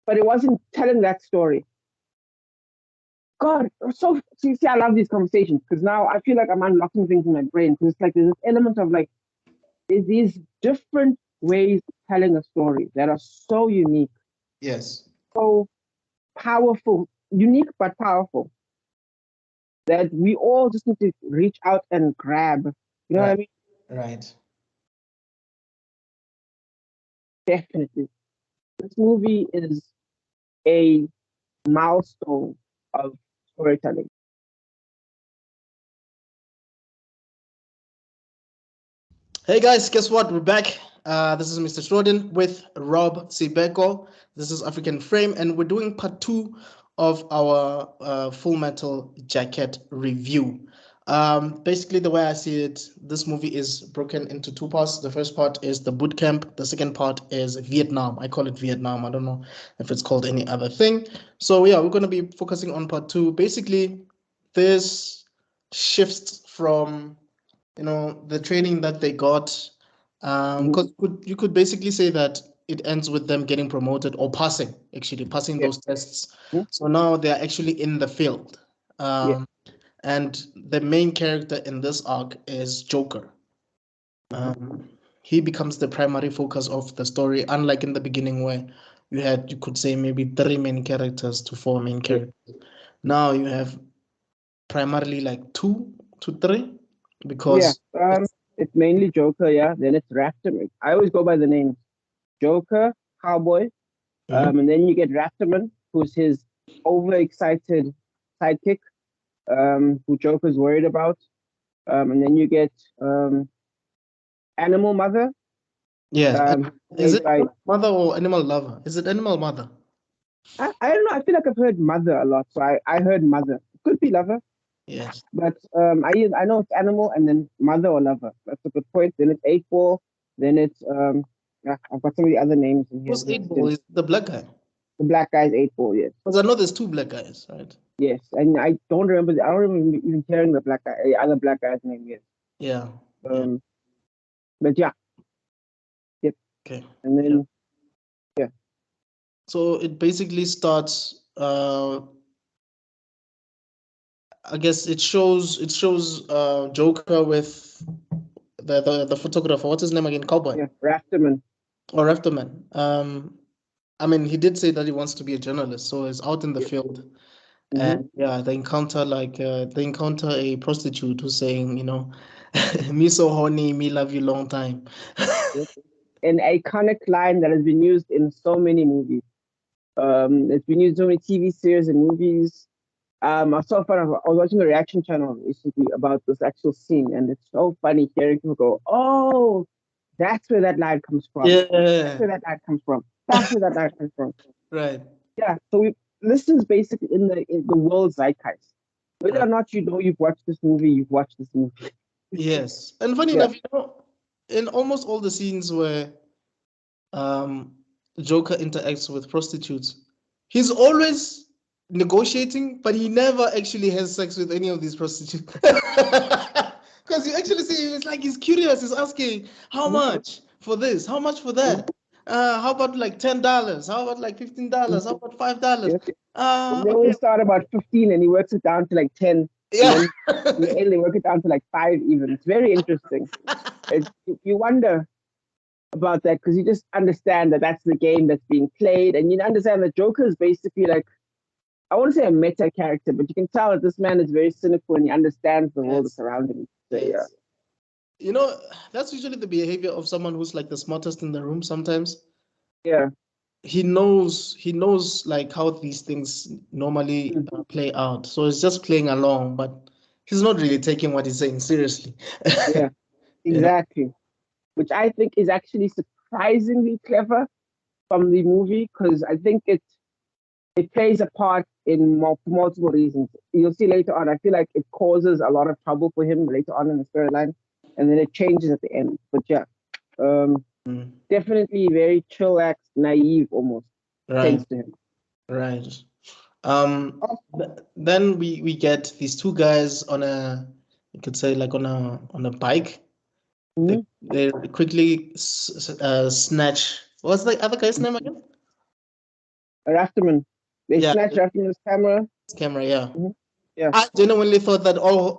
but it wasn't telling that story. God, so see, I love these conversations because now I feel like I'm unlocking things in my brain because it's like there's this element of like there's these different ways of telling a story that are so unique, Yes. so powerful, unique but powerful that we all just need to reach out and grab. You know what I mean? Right. Definitely. This movie is a milestone of storytelling. Hey guys, guess what? We're back. This is Mr. Schroden with Rob Sibeko. This is African Frame, and we're doing part 2 of our Full Metal Jacket review. Basically, the way I see it, this movie is broken into 2 parts. The first part is the boot camp. The second part is Vietnam. I call it Vietnam. I don't know if it's called any other thing. So yeah, we're going to be focusing on part 2. Basically, this shifts from the training that they got, because you could basically say that it ends with them getting promoted or passing Yeah. those tests. Mhm. So now they're actually in the field, Yeah. and the main character in this arc is Joker. He becomes the primary focus of the story, unlike in the beginning where you could say maybe 3 main characters to 4 main Yeah. characters. Now you have primarily like 2 to 3 Yeah. because It's mainly Joker, yeah. Then it's Rafterman. I always go by the names Joker, Cowboy, Mhm. and then you get Rafterman, who's his overexcited sidekick, who Joker's worried about. And then you get Animal Mother, Yes. Is played it by mother or animal lover? Is it animal mother? I don't know. I feel like I've heard Mother a lot, so I heard Mother. Could be Lover, Yes. but I know it's Animal and then Mother or Lover. That's a good point. Then it's Eight Ball. Then it's yeah, I've got some of the other names in here Who's eight listed. ball? Is the black guy? The black guy's Eight Ball, yes. Because I know there's 2 black guys, right? Yes, and I don't remember even hearing the black guy, other black guy's name yet. Yeah. Yeah. Um, but yeah, yep. Okay. And Yeah. then yeah, So it basically starts. I guess it shows Joker with the photographer. What's his name again? Cowboy yeah, Rafterman. or Afterman. I mean, he did say that he wants to be a journalist, so he's out in the Yep. field. Mm-hmm. And yeah, they encounter a prostitute who's saying, me so horny, me love you long time. Yep. An iconic line that has been used in so many movies. It's been used in so many TV series and movies. I saw fun. I was watching a reaction channel recently about this actual scene, and it's so funny hearing people go, "Oh, that's where that line comes from. That's Yeah, where that line comes from. That's where that line comes from." right, Yeah. So this is basically in the world zeitgeist. Whether right. or not you know you've watched this movie, you've watched this movie. Yes. And funny Yeah. enough, in almost all the scenes where um Joker interacts with prostitutes, he's always negotiating, but he never actually has sex with any of these prostitutes. Because you actually see it's like he's curious, he's asking how Mhm. much for this, how much for that? How about like $10? How about like $15? How Mhm. about $5? Yeah. They Okay. always start about 15 and he works it down to like 10. And Yeah. then in the end, they work it down to like 5 even. It's very interesting. You wonder about that because you just understand that that's the game that's being played. And you understand that Joker is basically like, I want to say a meta character, but you can tell that this man is very cynical and he understands the world Yes. that's around him. So, yeah. Yes. You know, that's usually the behavior of someone who's like the smartest in the room sometimes. Yeah. He knows like how these things normally Mm. play out. So it's just playing along, but he's not really taking what he's saying seriously. Yeah. You know? Exactly. Which I think is actually surprisingly clever from the movie because I think it plays a part in for multiple reasons. You'll see later on. I feel like it causes a lot of trouble for him later on in the storyline, and then it changes at the end. But yeah, um, Mm. definitely very chillax, naive almost Right, taste to him. right. Then we get these 2 guys on you could say like on a bike. They Mhm. they quickly snatch. What's the other guy's name again? Rafterman. They Yeah, snatched Rafterman's camera. camera. Yeah, Mhm. Yeah. I genuinely thought that all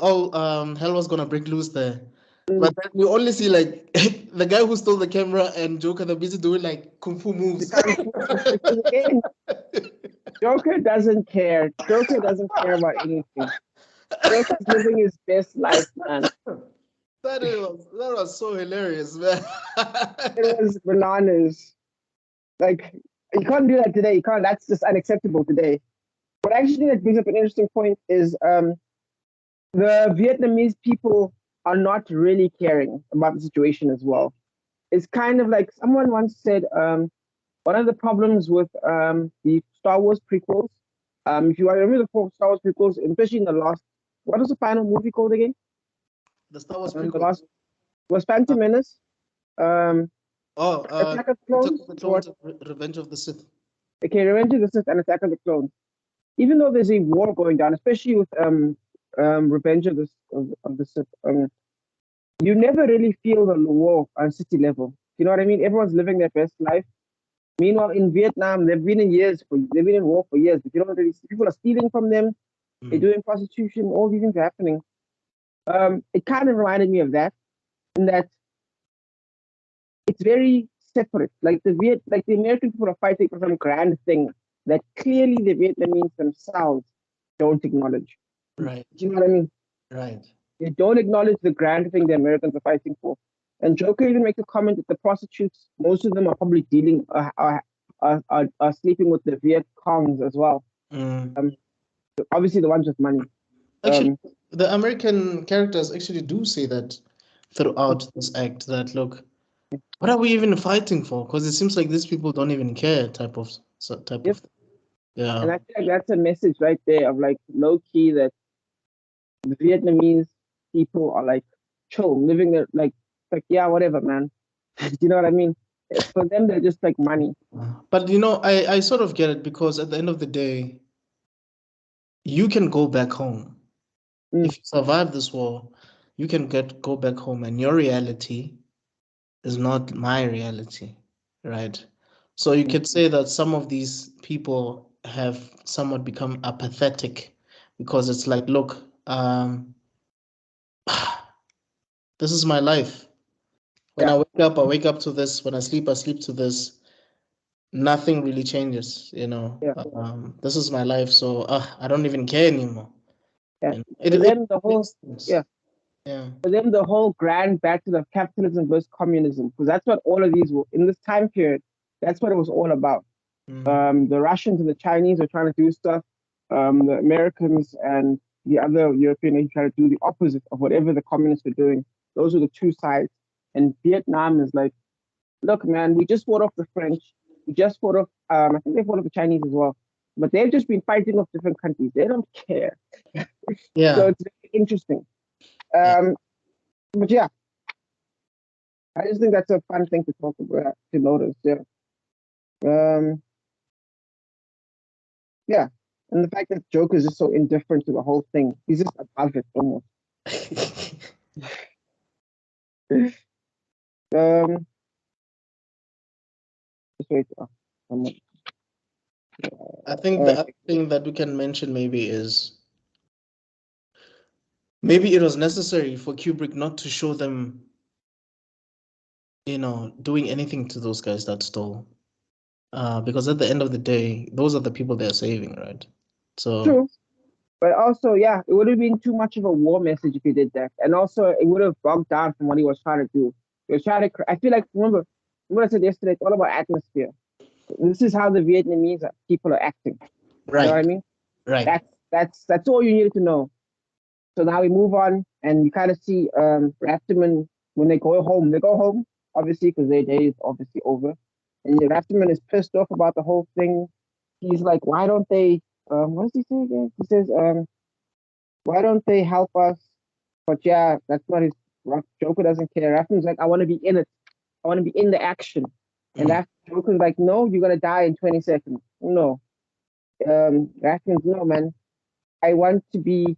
hell was gonna break loose there, Mm. but then we only see like the guy who stole the camera and Joker they're busy doing like kung fu The moves. kung fu, because again, Joker doesn't care. Joker doesn't care about anything. Joker's living his best life, man. That was so hilarious, man. It was bananas. Like, you can't do that today. You can't. That's just unacceptable today. But actually, that brings up an interesting point: is the Vietnamese people are not really caring about the situation as well. It's kind of like someone once said, one of the problems with the Star Wars prequels, if you remember the four Star Wars prequels, especially in the last, what was the final movie called again? The Star Wars The prequel. last was Phantom Menace, Oh, Attack of the Attack Clones, of the or Clones and Revenge of the Sith. okay, Revenge of the Sith and Attack of the Clones. Even though there's a war going down, especially with Revenge of the Sith, you never really feel the war on city level. You know what I mean? Everyone's living their best life. Meanwhile, in Vietnam, they've been in war for years, but you don't really see people are stealing from them. They're doing prostitution. All these things are happening. It kind of reminded me of that, in that it's very separate. Like the American people are fighting for some grand thing that clearly the Vietnamese themselves don't acknowledge. Right, Do you know what I mean? right. They don't acknowledge the grand thing the Americans are fighting for. And Joker even makes a comment that the prostitutes, most of them are probably are sleeping with the Viet Congs as well. Mm. Obviously the ones with money. Actually, the American characters actually do say that throughout this act that look, what are we even fighting for? Because it seems like these people don't even care type Yep. of yeah. And I feel like that's a message right there of like low key that the Vietnamese people are like chill, living their like yeah, whatever, man. Do you know what I mean? For them, they're just like money. But I sort of get it because at the end of the day, you can go back home. Mm. If you survive this war, you can go back home and your reality is not my reality, right? So you could say that some of these people have somewhat become apathetic because it's like, look, this is my life. When Yeah, I wake up to this. When I sleep to this. Nothing really changes, you know. yeah, This is my life, so I don't even care anymore. yeah. You know, For it them, the whole makes sense. yeah, Yeah. for them, the whole grand battle of capitalism versus communism, because that's what all of these were in this time period. That's what it was all about. Mm. The Russians and the Chinese were trying to do stuff. The Americans and the other European nations trying to do the opposite of whatever the communists were doing. Those were the two sides. And Vietnam is like, look, man, we just fought off the French. We just fought off, I think they fought off the Chinese as well. But they've just been fighting off different countries. They don't care. So Yeah. it's very interesting. Yeah. But yeah, I just think that's a fun thing to talk about, to notice. Yeah. Um, yeah. And the fact that Joker is just so indifferent to the whole thing. He's just above it almost. Um, just wait. I think Uh, the other thing that we can mention maybe is maybe it was necessary for Kubrick not to show them, doing anything to those guys that stole. Because at the end of the day, those are the people they're saving, right? So true. But also, yeah, it would have been too much of a war message if he did that. And also, it would have bogged down from what he was trying to do. He was trying to, I feel like, remember what I said yesterday? It's all about atmosphere. This is how the Vietnamese people are acting. You know what I right, mean? right. That's all you needed to know. So now we move on, and you kind of see Rafterman when they go home, obviously, because their day is obviously over. And Rafterman is pissed off about the whole thing. He's like, why don't they, what does he say again? He says, why don't they help us? But yeah, that's not his. Joker doesn't care. Rafterman's like, I want to be in it. I want to be in the action. And Mm. Joker's like, no, you're gonna die in 20 seconds. No. Rafterman's no, man. I want to be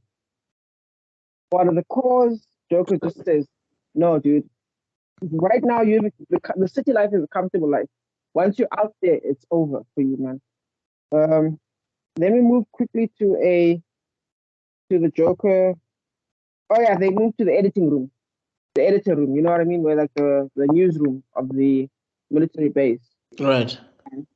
part of the cause. Joker just says, no, dude. Right now, the city life is a comfortable life. Once you're out there, it's over for you, man. Then we move quickly to the Joker. Oh yeah, they moved to the editing room, the editor room. You know what I mean? Where like the newsroom of the military base. Right. And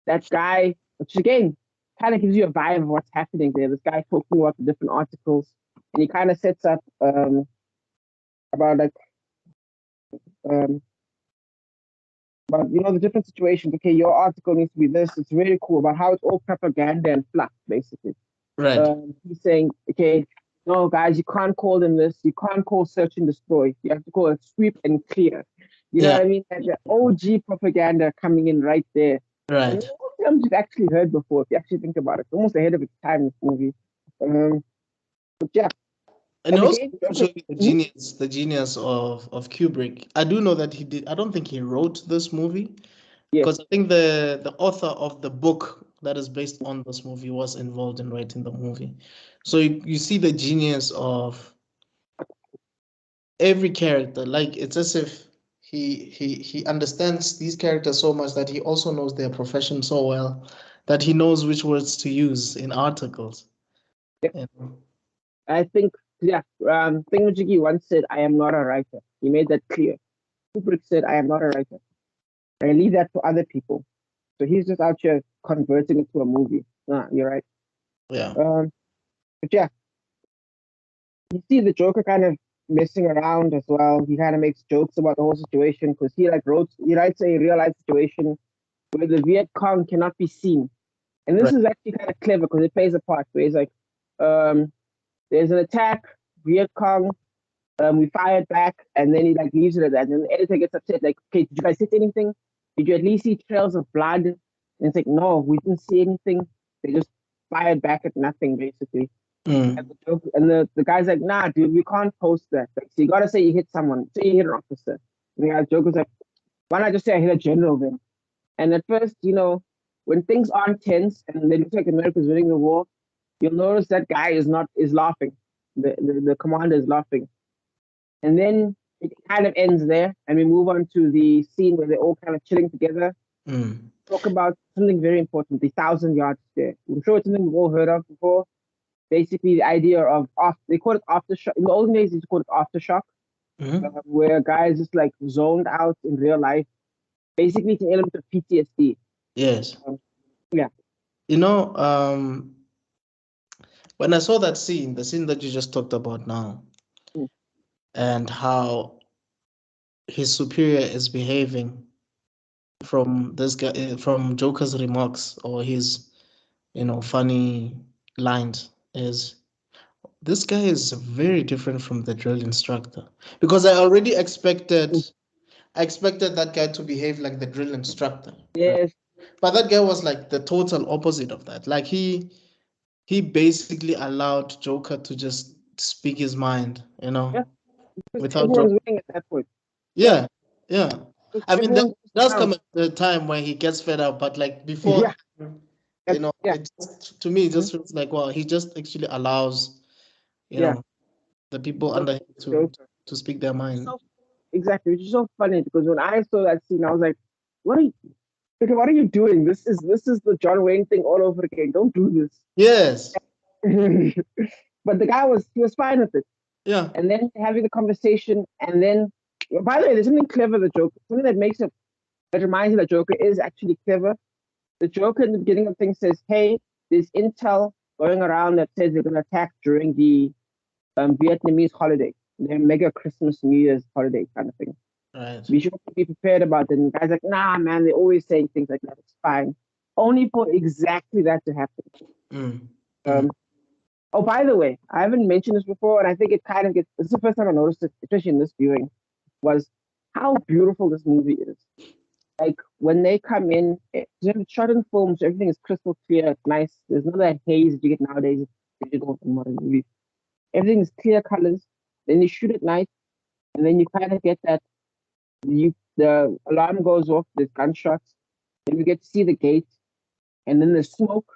that guy, which again kind of gives you a vibe of what's happening there. This guy talking about the different articles, and he kind of sets up about like um about the different situations. Okay, your article needs to be this. It's really cool about how it's all propaganda and fluff, basically. Right. He's saying, okay, no, guys, you can't call them this. You can't call search and destroy. You have to call it sweep and clear. You know Yeah. what I mean? And the OG propaganda coming in right there. And Right. most films you've actually heard before, if you actually think about it. It's almost ahead of its time, this movie. But yeah. And it And also again, shows you the genius of Kubrick. I do know that he did. I don't think he wrote this movie yes, because I think the author of the book that is based on this movie was involved in writing the movie. So you see the genius of every character. Like it's as if he understands these characters so much that he also knows their profession so well that he knows which words to use in articles. yep. And I think, yeah, Thingamajiggy once said, I am not a writer. He made that clear. Kubrick said, I am not a writer. I leave that to other people. So he's just out here converting it to a movie. You're right. yeah, But yeah, you see the Joker kind of messing around as well. He kind of makes jokes about the whole situation because he writes a real life situation where the Viet Cong cannot be seen. And this right. is actually kind of clever because it plays a part where he's like, um, there's an attack, Viet Cong, we fired back, and then he like leaves it at that. And then the editor gets upset, like, okay, did you guys hit anything? Did you at least see trails of blood? And it's like, no, we didn't see anything. They just fired back at nothing, basically. And Mm, the guy's like, nah, dude, we can't post that. Like, so you gotta say you hit someone, say you hit an officer. And the Joker's like, why not just say I hit a general then? And at first, when things aren't tense and they look like America's winning the war, you'll notice that guy is laughing. The commander is laughing. And then it kind of ends there, and we move on to the scene where they're all kind of chilling together. mm. Talk about something very important, the 1,000 yard stare. I'm sure it's something we've all heard of before. Basically, the idea of they call it aftershock. In the olden days, it's called aftershock, Mhm. where a guy is just like zoned out in real life. Basically, it's an element of PTSD. Yes. Um, yeah, You know, when I saw that scene, the scene that you just talked about now, mm, and how his superior is behaving from this guy, from Joker's remarks or his, funny lines, is this guy is very different from the drill instructor. Because mm, I expected that guy to behave like the drill instructor. Right? yes, But that guy was like the total opposite of that. Like he basically allowed Joker to just speak his mind, yeah, because without everyone's Joker. winning at that point. Yeah, Yeah, yeah. because I mean, there everyone's does down. come a time when he gets fed up, but like before, Yeah, yeah, it just, to me, it mhm, just feels like, well, he just actually allows, you yeah. know, the people So under him Joker. to speak their mind. So exactly, which is so funny because when I saw that scene, I was like, "What are you? Okay, what are you doing? This is the John Wayne thing all over again. Don't do this." Yes. But the guy was fine with it. Yeah. And then having the conversation, and then by the way, there's something clever. The Joker, something that reminds you that Joker is actually clever. The Joker in the beginning of things says, "Hey, there's intel going around that says they're going to attack during the Vietnamese holiday, their mega Christmas New Year's holiday kind of thing. Right. We should be prepared about it." And the guy's like, "Nah, man, they're always saying things like that. It's fine." Only for exactly that to happen. Mm. Mm. Um, oh, by the way, I haven't mentioned this before, and I think it kind of gets. This is the first time I noticed it, especially in this viewing, was how beautiful this movie is. Like when they come in, it's shot in film, so everything is crystal clear. It's nice. There's none of that haze that you get nowadays in digital and modern movies. Everything is clear colors. Then you shoot at night, and then you kind of get that the alarm goes off, there's gunshots, then we get to see the gate, and then there's smoke,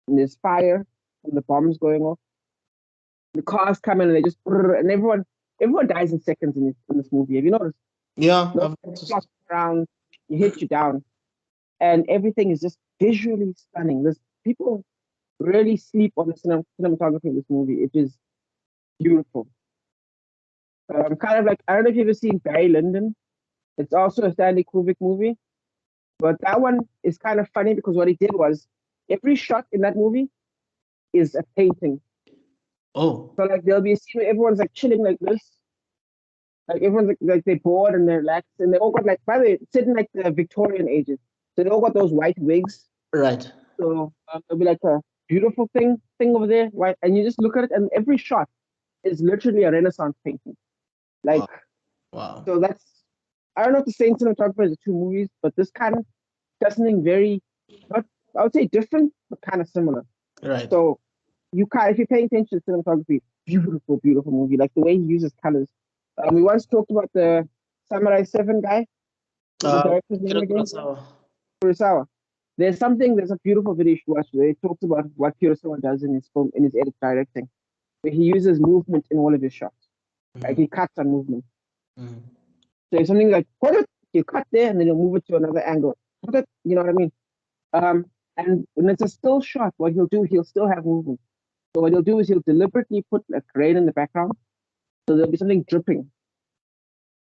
and there's fire, and the bombs going off. The cars come in and they just and everyone dies in seconds in this movie. Have you noticed? Yeah, No I've noticed. clock around, you hit you down, and everything is just visually stunning. This people really sleep on the cinematography of this movie. It is beautiful. Kind of like, I don't know if you've ever seen Barry Lyndon. It's also a Stanley Kubrick movie, but that one is kind of funny because what he did was every shot in that movie is a painting. Oh. So like there'll be a scene where everyone's like chilling like this, like everyone's like they're bored and they're relaxed, and they all got like, by the way, it's set in like the Victorian ages, so they all got those white wigs. Right. So there'll be like a beautiful thing over there, right? And you just look at it, and every shot is literally a Renaissance painting. Like, wow. So that's, I don't know if the same cinematographer is the two movies, but this kind of does something very, not, I would say different, but kind of similar. Right. So if you're paying attention to cinematography, beautiful, beautiful movie. Like the way he uses colors. We once talked about the Samurai 7 guy. The director's name again? Kurosawa. There's a beautiful video you should watch where he talks about what Kurosawa does in his film, in his edit directing, where he uses movement in all of his shots. Like he cuts on movement. So if something like, you cut there and then you'll move it to another angle. You know what I mean? And when it's a still shot, what he'll do, he'll still have movement. So what he'll do is he'll deliberately put a rain in the background. So there'll be something dripping.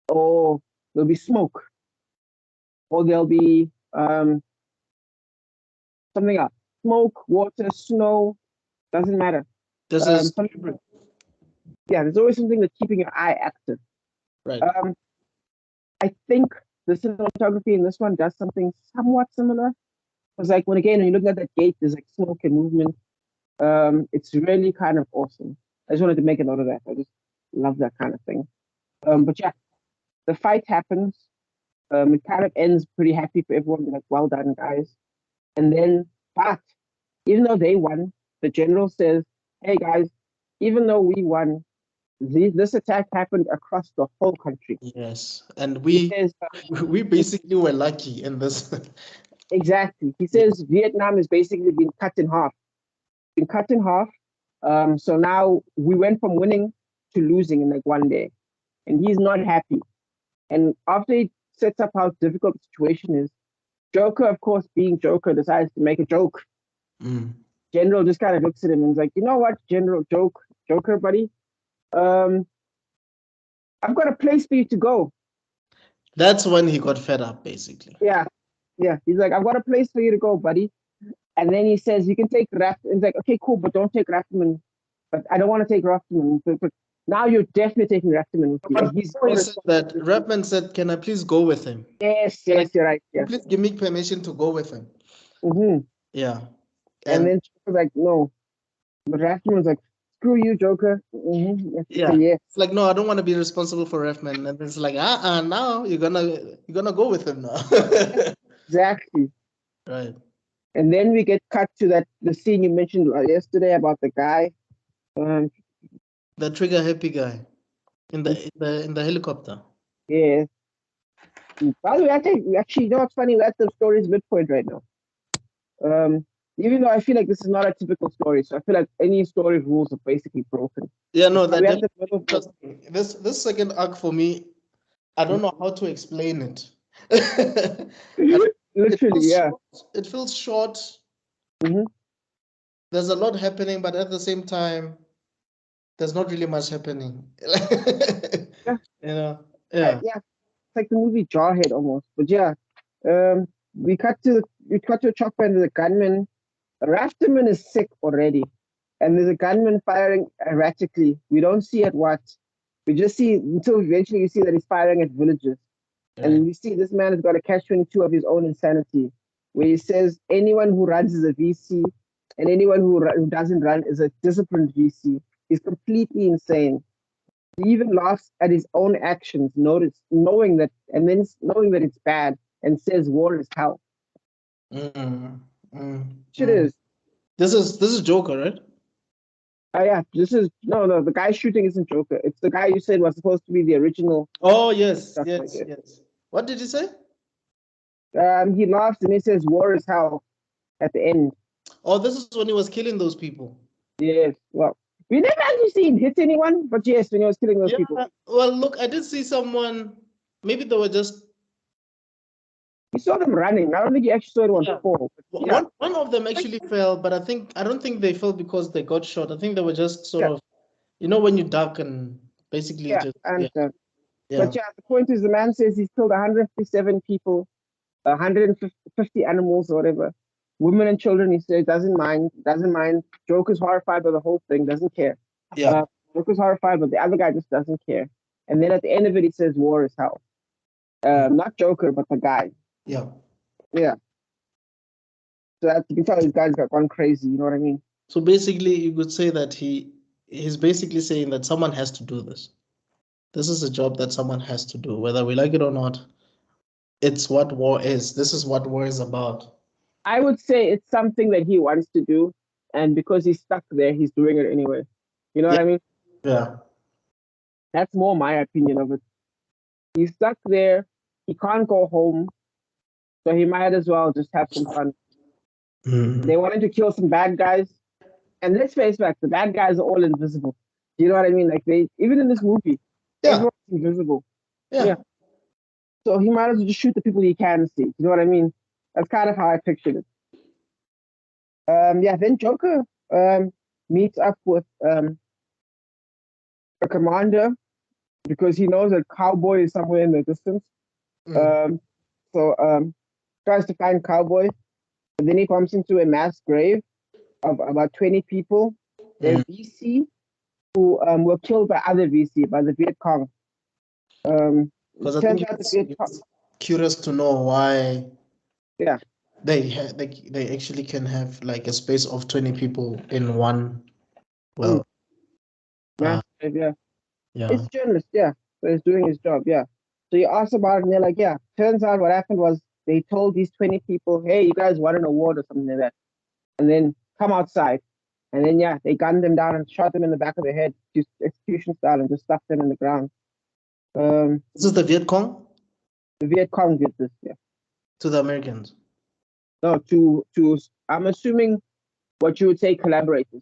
Or there'll be smoke. Or there'll be something else. Smoke, water, snow, doesn't matter. This is there's always something that's keeping your eye active. Right. I think the cinematography in this one does something somewhat similar. Because like when you're looking at that gate, there's like smoke and movement. It's really kind of awesome. I just wanted to make a note of that. I just love that kind of thing. But yeah, the fight happens. It kind of ends pretty happy for everyone. They're like, well done, guys. And then, but even though they won, the general says, hey guys, even though we won, this attack happened across the whole country. Yes, and we basically were lucky in this. Exactly. He says Vietnam has basically been cut in half. So now we went from winning to losing in like one day, and he's not happy. And after he sets up how difficult the situation is, Joker, of course, being Joker, decides to make a joke. General just kind of looks at him and is like, you know what, Joker, buddy? I've got a place for you to go. That's when he got fed up, basically. Yeah. He's like, I've got a place for you to go, buddy. And then he says, you can take Rafterman. He's like, okay, cool, but don't take Rafterman. But I don't want to take Rafterman. But now you're definitely taking Rafterman with you. And he said that Rapman said, can I please go with him? Yes, you're right. Yeah. Please give me permission to go with him. Yeah. And then Joker's like, no. But Rafterman's like, screw you, Joker. Yeah. It's like, no, I don't want to be responsible for Rafman. And it's like, now you're gonna go with him now. Exactly. Right. And then we get cut to the scene you mentioned yesterday about the guy. The trigger happy guy in the helicopter. Yeah. By the way, I think actually, you know what's funny? We're at the story's midpoint right now. Even though I feel like this is not a typical story, so I feel like any story rules are basically broken. Yeah, no, this second arc for me, I don't know how to explain it. Literally, it feels short. Mm-hmm. There's a lot happening, but at the same time, there's not really much happening. Yeah. Yeah. It's like the movie Jarhead almost. But yeah, we cut to a chopper and the gunman. Rafterman is sick already, and there's a gunman firing erratically. We don't see at what. We just see until eventually you see that he's firing at villages. Right. And we see this man has got a catch-22 of his own insanity, where he says anyone who runs is a VC, and anyone who doesn't run is a disciplined VC. He's completely insane. He even laughs at his own actions, knowing that it's bad, and says war is hell. It is. This is Joker, right? Yeah. No. The guy shooting isn't Joker. It's the guy you said was supposed to be the original. Oh yes. What did he say? He laughs and he says war is hell at the end. Oh, this is when he was killing those people. Yes. Well, we never actually see him hit anyone, but yes, when he was killing those people. Well, look, I did see someone. Maybe they were just. You saw them running. I don't think you actually saw anyone Yeah. fall. But yeah, One of them actually fell, but I don't think they fell because they got shot. I think they were just sort yeah, of, when you duck and basically yeah, just I understand. yeah. But yeah, the point is, the man says he's killed 157 people, 150 animals or whatever, women and children. He says doesn't mind. Joker's horrified by the whole thing, doesn't care. Yeah. Joker's horrified, but the other guy just doesn't care. And then at the end of it, he says war is hell. Not Joker, but the guy. Yeah. Yeah. So that you can tell these guys got gone crazy. You know what I mean? So basically, you could say that he's basically saying that someone has to do this. This is a job that someone has to do, whether we like it or not. It's what war is. This is what war is about. I would say it's something that he wants to do, and because he's stuck there, he's doing it anyway. You know Yeah. what I mean? Yeah. That's more my opinion of it. He's stuck there. He can't go home, so he might as well just have some fun. Mm. They wanted to kill some bad guys, and let's face fact, the bad guys are all invisible. You know what I mean? Like they, even in this movie, Yeah. everyone's invisible. Yeah. Yeah. So he might as well just shoot the people he can see. You know what I mean? That's kind of how I pictured it. Yeah. Then Joker meets up with a commander because he knows a cowboy is somewhere in the distance. Mm. So tries to find cowboy, and then he bumps into a mass grave of about 20 people. There's Mm. VC who were killed by other VC, by the Viet Cong. Because I Turns think out the Viet Cong, it's curious to know why yeah, they actually can have like a space of 20 people in one. Well, mass uh, grave, yeah. yeah. It's a journalist, yeah. So he's doing his job, yeah. So you ask about it, and they're like, yeah. Turns out what happened was they told these 20 people, hey, you guys won an award or something like that. And then come outside. And then, yeah, they gunned them down and shot them in the back of the head, just execution style, and just stuck them in the ground. This is the Viet Cong The Viet Cong did this, yeah. to the Americans. No, I'm assuming what you would say collaborators.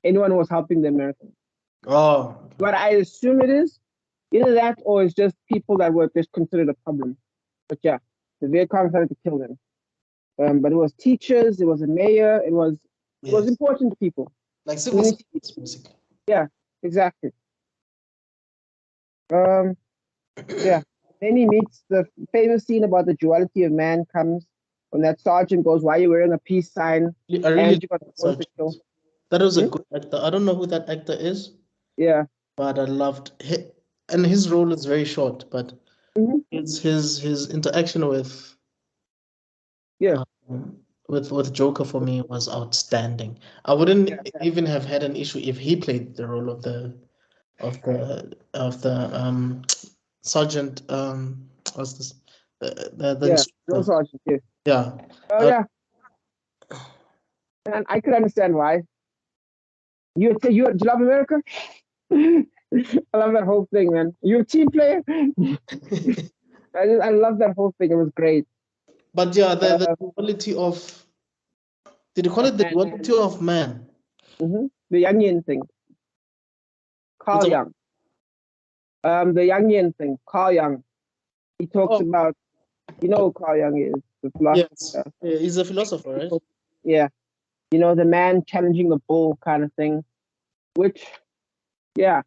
Anyone who was helping the Americans. Oh, What I assume it is, either that or it's just people that were just considered a problem. But yeah, the Viet Cong started to kill them. But it was teachers, it was a mayor, it was yes. important people. Like civil Community. service, basically. Yeah, exactly. Yeah. Then he meets the famous scene about the duality of man comes when that sergeant goes, "Why are you wearing a peace sign?" I really And you got such to kill. that was a Hmm? good actor. I don't know who that actor is, Yeah. but I loved and his role is very short, but Hmm. his interaction Yeah. with Joker for me was outstanding. I wouldn't even have had an issue if he played the role of the sergeant what's this the Yeah. No instructor. sergeant. Yeah. Yeah. Oh Uh, yeah. And I could understand why. Do you love America? I love that whole thing, man. You a team player? I love that whole thing. It was great. but yeah, the Uh, duality of did you call of it the man. duality of man? The Youngian thing. It's Carl Young. The Youngian thing. Carl Young. He talks oh about, you know who Carl Young is, the yes, philosopher. yeah, he's a philosopher, right? Yeah. You know, the man challenging the bull kind of thing. Which, yeah,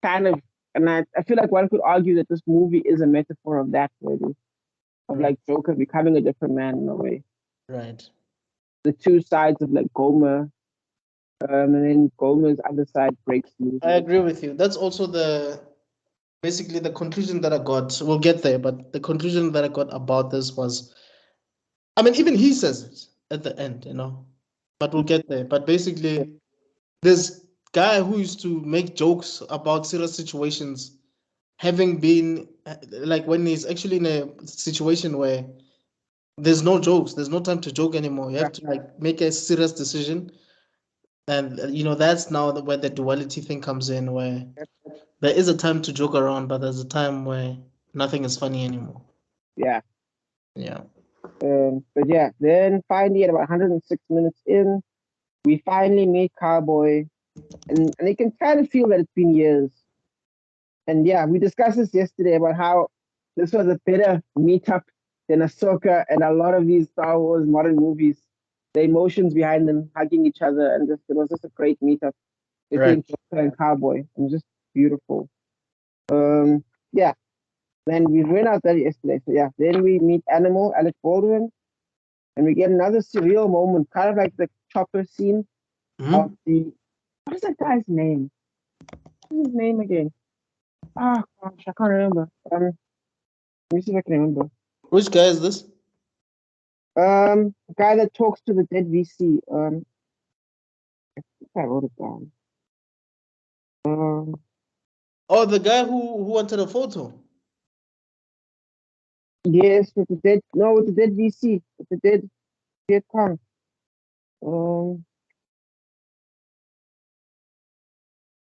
kind of, and I feel like one could argue that this movie is a metaphor of that, really. Of like Joker becoming a different man in a way. Right. The two sides of like Gomer, and then Gomer's other side breaks loose. I agree with you. That's also basically the conclusion that I got. We'll get there, but the conclusion that I got about this was, I mean, even he says it at the end, but we'll get there. But basically, this guy who used to make jokes about serious situations, having been like when he's actually in a situation where there's no jokes, there's no time to joke anymore. You have to like make a serious decision. And that's now where the duality thing comes in, where there is a time to joke around, but there's a time where nothing is funny anymore. Yeah. Yeah. But yeah, then finally at about 106 minutes in, we finally meet Cowboy, and you can kind of feel that it's been years. And yeah, we discussed this yesterday about how this was a better meetup than Ahsoka and a lot of these Star Wars modern movies. The emotions behind them, hugging each other, and just it was just a great meetup Right. between Joker and Cowboy. It was just beautiful. Yeah. Then we went out there yesterday. So yeah, then we meet Animal, Alec Baldwin, and we get another surreal moment, kind of like the chopper scene of the what is that guy's name? What's his name again? Ah, gosh, I can't remember. Let me see if I can remember. Which guy is this? The guy that talks to the dead VC. I think I wrote it down. Oh, the guy who wanted a photo. Yes, with the dead. No, with the dead VC, with the dead Viet Cong.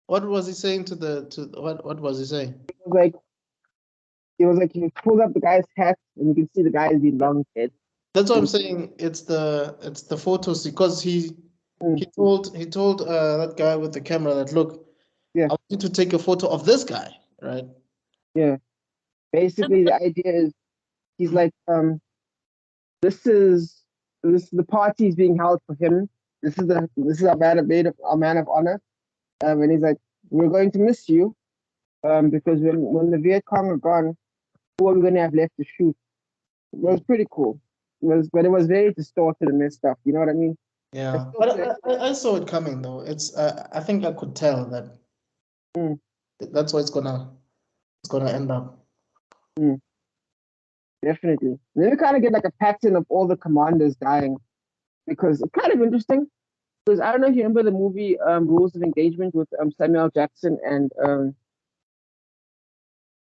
What was he saying what was he saying? It was like he pulled up the guy's hat, and you can see the guy has been long dead. That's what I'm saying. It's the photos because he told that guy with the camera that look, Yeah. I want you to take a photo of this guy, right? Yeah. Basically, the idea is he's like, this is the party is being held for him. This is a man of honor. And he's like, we're going to miss you, because when the Viet Cong are gone, who are we going to have left to shoot? It was pretty cool. But it was very distorted and messed up. You know what I mean? Yeah, but I saw it coming though. It's I think I could tell that that's what it's gonna end up. Definitely. Then we kind of get like a pattern of all the commanders dying, because it's kind of interesting. Because I don't know if you remember the movie Rules of Engagement with Samuel Jackson and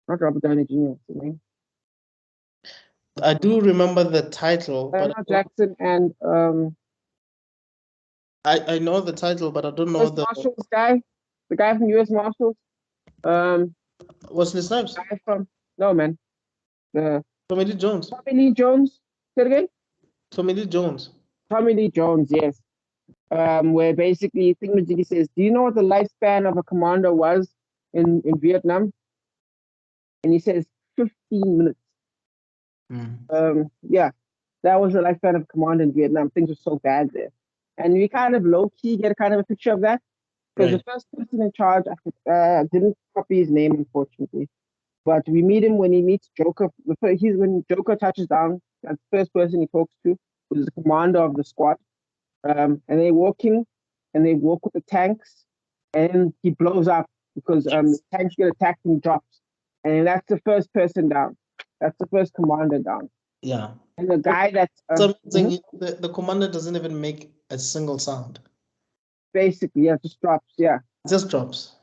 not Robert Downey Jr. What's his name? I do remember the title, but Samuel Jackson and I know the title, but I don't know U.S. Marshals guy, the guy from U.S. Marshals. Wesley Snipes. Guy from no man, the Tommy Lee Jones. Tommy Lee Jones. Say it again. Tommy Lee Jones. Tommy Lee Jones, yes. Where basically Thingamajiggy says, "Do you know what the lifespan of a commander was in Vietnam?" And he says 15 minutes. Yeah, that was the lifespan of a commander in Vietnam. Things were so bad there, and we kind of low key get a kind of a picture of that, because the first person in charge, I didn't copy his name unfortunately, but we meet him when he meets Joker. When Joker touches down, that's the first person he talks to, who's the commander of the squad. And they walk with the tanks, and he blows up because the tanks get attacked and he drops. And that's the first person down. That's the first commander down. Yeah. And the guy that's the commander doesn't even make a single sound. Basically, yeah, just drops, yeah. Just drops.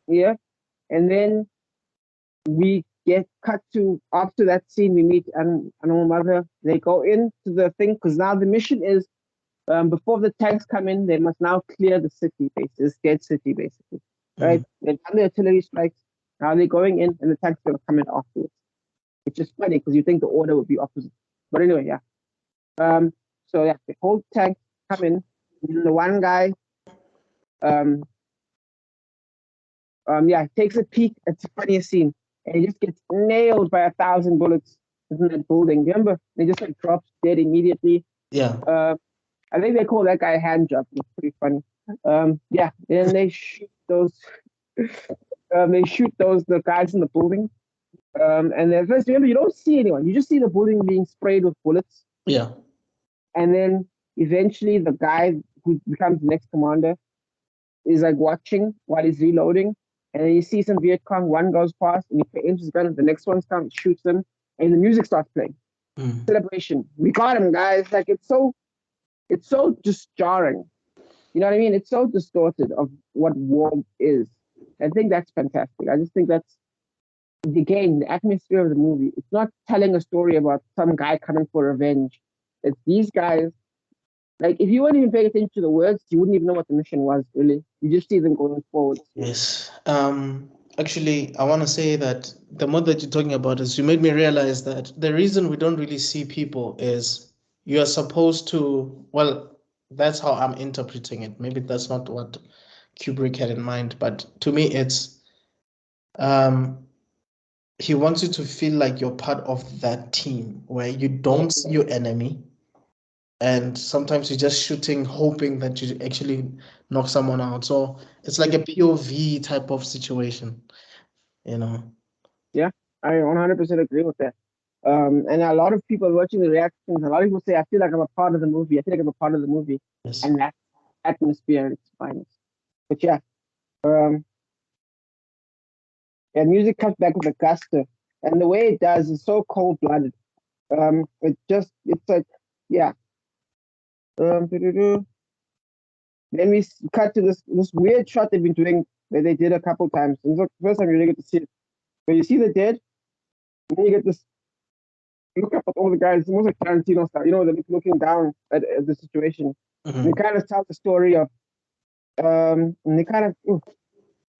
Yeah. And then we get cut to after that scene, we meet Animal Mother. They go into the thing because now the mission is before the tanks come in, they must now clear the city, basically, the dead city, basically. Right? They've done the artillery strikes. Now they're going in, and the tanks are going to come in afterwards. Which is funny because you think the order would be opposite. But anyway, yeah. So yeah, the whole tank come in. And the one guy, takes a peek. It's the funniest scene, and he just gets nailed by 1,000 bullets in that building. Remember? He just like drops dead immediately. Yeah. I think they call that guy a hand job. It's pretty funny. Then they shoot those. The guys in the building. And then first, remember, you don't see anyone. You just see the building being sprayed with bullets. Yeah. And then eventually, the guy who becomes the next commander is like watching while he's reloading. And then you see some Viet Cong. One goes past, and he aims his gun. The next one's comes, shoots them, and the music starts playing. Celebration. We got him, guys. Like it's so just jarring. You know what I mean? It's so distorted of what war is. I think that's fantastic. I just think that's, again, the atmosphere of the movie. It's not telling a story about some guy coming for revenge. It's these guys. Like, if you weren't even paying attention to the words, you wouldn't even know what the mission was, really. You just see them going forward. Yes. Actually, I want to say that the more that you're talking about is you made me realize that the reason we don't really see people is you are supposed to, well, that's how I'm interpreting it. Maybe that's not what Kubrick had in mind, but to me, it's he wants you to feel like you're part of that team where you don't see your enemy, and sometimes you're just shooting, hoping that you actually knock someone out. So it's like a POV type of situation, you know. Yeah, I 100% agree with that. And a lot of people watching the reactions, a lot of people say, I feel like I'm a part of the movie. I feel like I'm a part of the movie. Yes. And that's atmosphere at its finest. But yeah, um, yeah, music comes back with a gusto. And the way it does is so cold-blooded. It's like, yeah. Doo-doo-doo. Then we cut to this weird shot they've been doing that they did a couple times. It's like the first time you really get to see it. But you see the dead, and then you get this look up at all the guys, it's almost like Tarantino style, they're looking down at the situation. And they kind of tell the story of, and they kind of,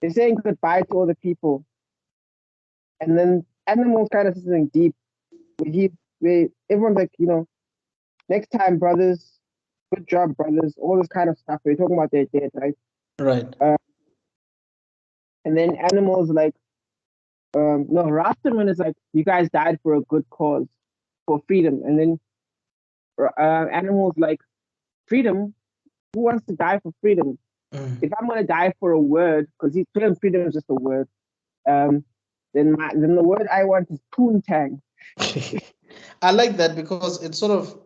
they're saying goodbye to all the people. And then Animals kind of something deep, where everyone's like, next time, brothers, good job, brothers, all this kind of stuff. They're talking about their dead, right? Right. And then Animals like, no, Rastaman is like, you guys died for a good cause, for freedom. And then Animals like, freedom? Who wants to die for freedom? If I'm gonna die for a word, because he's saying freedom is just a word, then the word I want is poontang. I like that because it's sort of,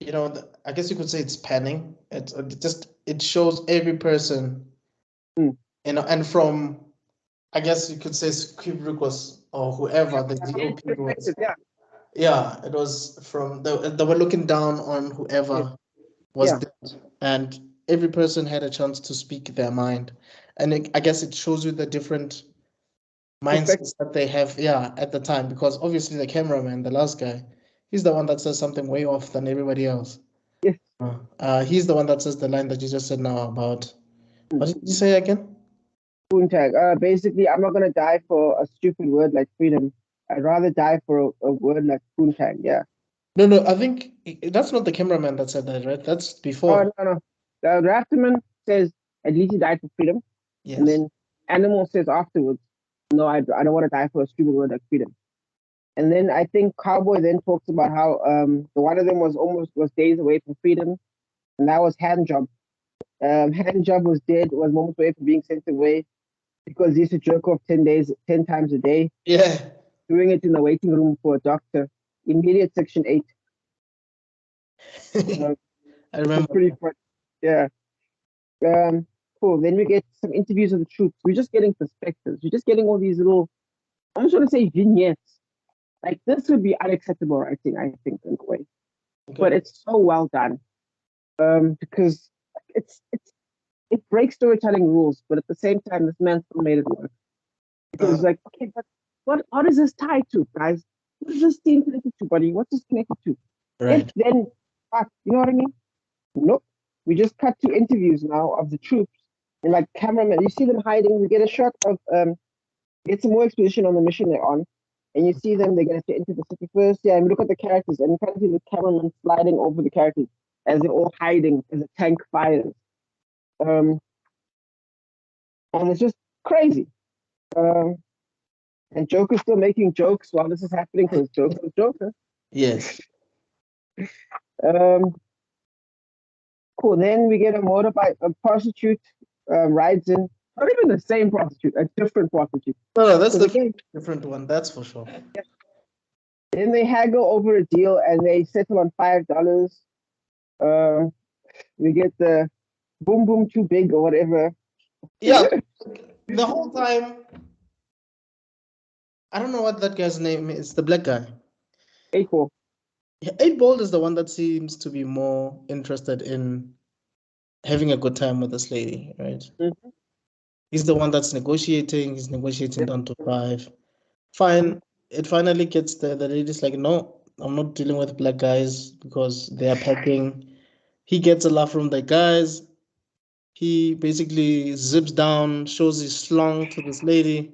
I guess you could say it's panning. It shows every person, and from, I guess you could say Kubrick was, or whoever the DOP was. Yeah, it was from they were looking down on whoever was dead, and every person had a chance to speak their mind, and I guess it shows you the different mindsets that they have, at the time, because obviously the cameraman, the last guy, he's the one that says something way off than everybody else. Yes. He's the one that says the line that you just said now about, what did you say again? Poontang. Basically, I'm not gonna die for a stupid word like freedom. I'd rather die for a word like poontang. Yeah. No, I think that's not the cameraman that said that, right? That's before. Oh no. The Rafterman says at least he died for freedom. Yes. And then Animal says afterwards, no, I don't want to die for a stupid word like freedom. And then I think Cowboy then talks about how the one of them was days away from freedom, and that was Handjob. Handjob was moments away from being sent away because he used to jerk off 10 times a day. Yeah. Doing it in the waiting room for a doctor. Immediate Section 8. I remember. Pretty fun. Yeah. Cool. Then we get some interviews of the troops. We're just getting perspectives. We're just getting all these little, I'm just going to say vignettes. Like this would be unacceptable writing, I think, in a way. Okay. But it's so well done. Because it breaks storytelling rules, but at the same time, this man still made it work. Because like, okay, but what is this tied to, guys? What is this scene connected to, buddy? What's this connected to? Right. If then, you know what I mean? Nope. We just cut to interviews now of the troops and like cameramen. You see them hiding. We get a shot of get some more exposition on the mission they're on, and you see them. They're gonna enter the city first. Yeah, and we look at the characters, and you kind of see the cameraman sliding over the characters as they're all hiding as the tank fires. And it's just crazy. And Joker's still making jokes while this is happening because Joker's Joker. Yes. Cool. Then we get a prostitute rides in. Not even the same prostitute, a different prostitute. No, that's the different one. That's for sure. Yeah. Then they haggle over a deal and they settle on $5. We get the boom boom too big or whatever. Yeah. The whole time, I don't know what that guy's name is. The black guy. 8-Ball. Yeah, 8-Ball is the one that seems to be more interested in having a good time with this lady, right? Mm-hmm. He's the one that's negotiating. He's negotiating down to 5. Fine. It finally gets there. The lady's like, no, I'm not dealing with black guys because they are packing. He gets a laugh from the guys. He basically zips down, shows his slung to this lady.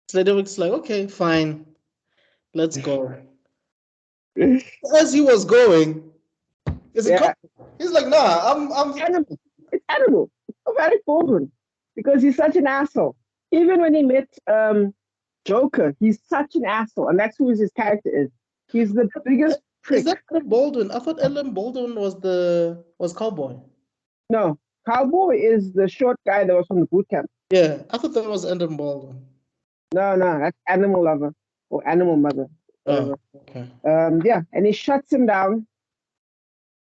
This lady looks like, okay, fine, let's go. As he was going, he's like, nah, I'm animal. It's animal. A very bold one. Because he's such an asshole. Even when he met Joker, he's such an asshole, and that's who his character is. He's the biggest Is prick. that Ellen Baldwin? I thought Ellen Baldwin was Cowboy. No, Cowboy is the short guy that was from the boot camp. Yeah, I thought that was Ellen Baldwin. No, that's Animal Lover or Animal Mother. Oh, okay. Yeah, and he shuts him down,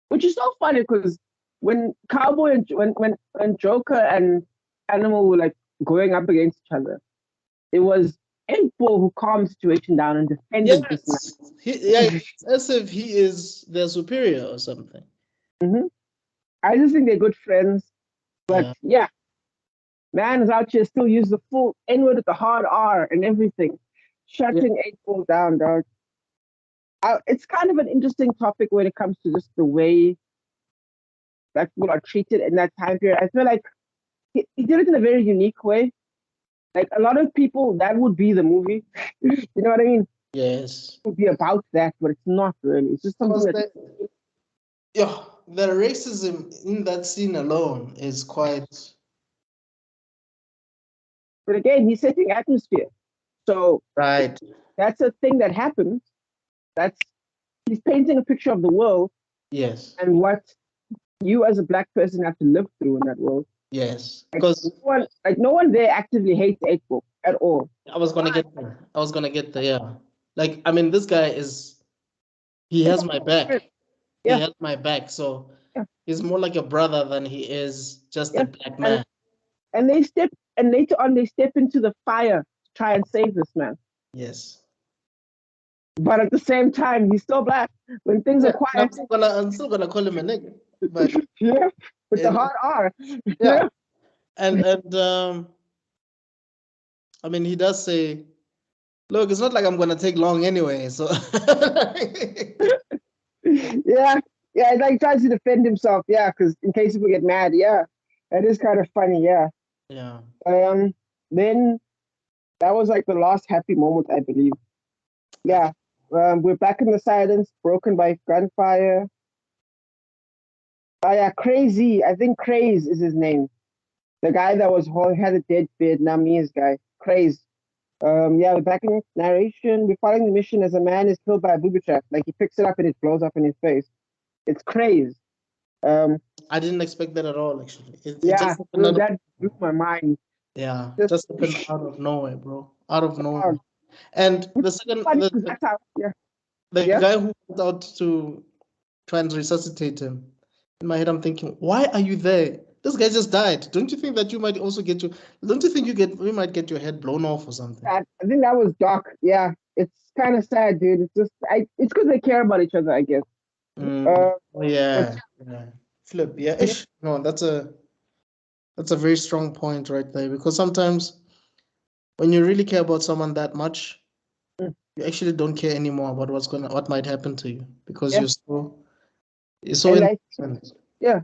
which is so funny because when Cowboy and when Joker and Animal were like going up against each other, it was 8-Ball who calmed the situation down and defended this man. It's as if he is their superior or something. Mm-hmm. I just think they're good friends, but yeah, man is out here still use the full N-word with the hard R and everything, shutting 8-Ball down, dog. It's kind of an interesting topic when it comes to just the way that people are treated in that time period. I feel like he did it in a very unique way. Like a lot of people, that would be the movie. You know what I mean? Yes. It would be about that, but it's not really. It's just something that. The racism in that scene alone is quite. But again, he's setting atmosphere. So right. That's a thing that happens. He's painting a picture of the world. Yes. And what you as a black person have to live through in that world. Yes. Because no one there actively hates 8-Ball at all. I was gonna get there. Yeah. Like, I mean, this guy he has my back. Yeah. He has my back. So he's more like a brother than he is just a black man. And later on they step into the fire to try and save this man. Yes. But at the same time, he's still black. When things are quiet, I'm still gonna call him a nigga. But yeah, with the hard R. Yeah. And I mean, he does say, look, it's not like I'm gonna take long anyway. So yeah, it like tries to defend himself, yeah, because in case people get mad, yeah. That is kind of funny, yeah. Yeah. Then that was like the last happy moment, I believe. Yeah. We're back in the silence, broken by gunfire. Oh yeah, Crazy. I think Craze is his name. The guy that had a dead Vietnamese guy. Craze. Yeah, we're back in narration. We're following the mission as a man is killed by a booby trap. Like he picks it up and it blows up in his face. It's crazy. I didn't expect that at all, actually. That blew my mind. Yeah, just happened out of nowhere, bro. Out of nowhere. And the second, the guy who went out to try and resuscitate him. In my head, I'm thinking, why are you there? This guy just died. Don't you think that you might also don't you think you might get your head blown off or something? I think that was Doc. Yeah, it's kind of sad, dude. It's just, it's because they care about each other, I guess. Yeah. Flip. Yeah. Ish. No, that's a very strong point right there, because sometimes when you really care about someone that much, you actually don't care anymore about what might happen to you, because you're so yeah.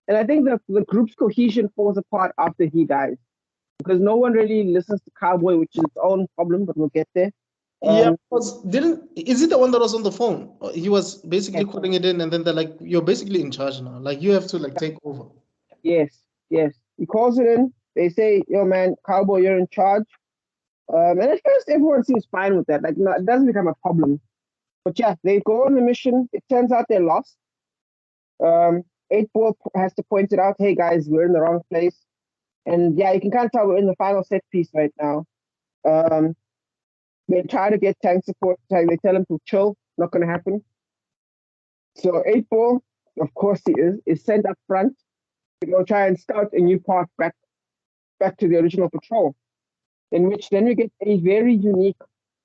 And I think the group's cohesion falls apart after he dies, because no one really listens to Cowboy, which is its own problem, but we'll get there. Is it the one that was on the phone? He was basically calling it in, and then they're like, "You're basically in charge now. Like, you have to take over." Yes. He calls it in. They say, "Yo, man, Cowboy, you're in charge." And at first, everyone seems fine with that. Like, no, it doesn't become a problem. But yeah, they go on the mission. It turns out they're lost. 8-Ball has to point it out. Hey guys, we're in the wrong place. And yeah, you can kind of tell we're in the final set piece right now. They try to get tank support. They tell them to chill. Not going to happen. So 8-Ball, of course he is sent up front to go try and scout a new path back to the original patrol. In which then we get a very unique,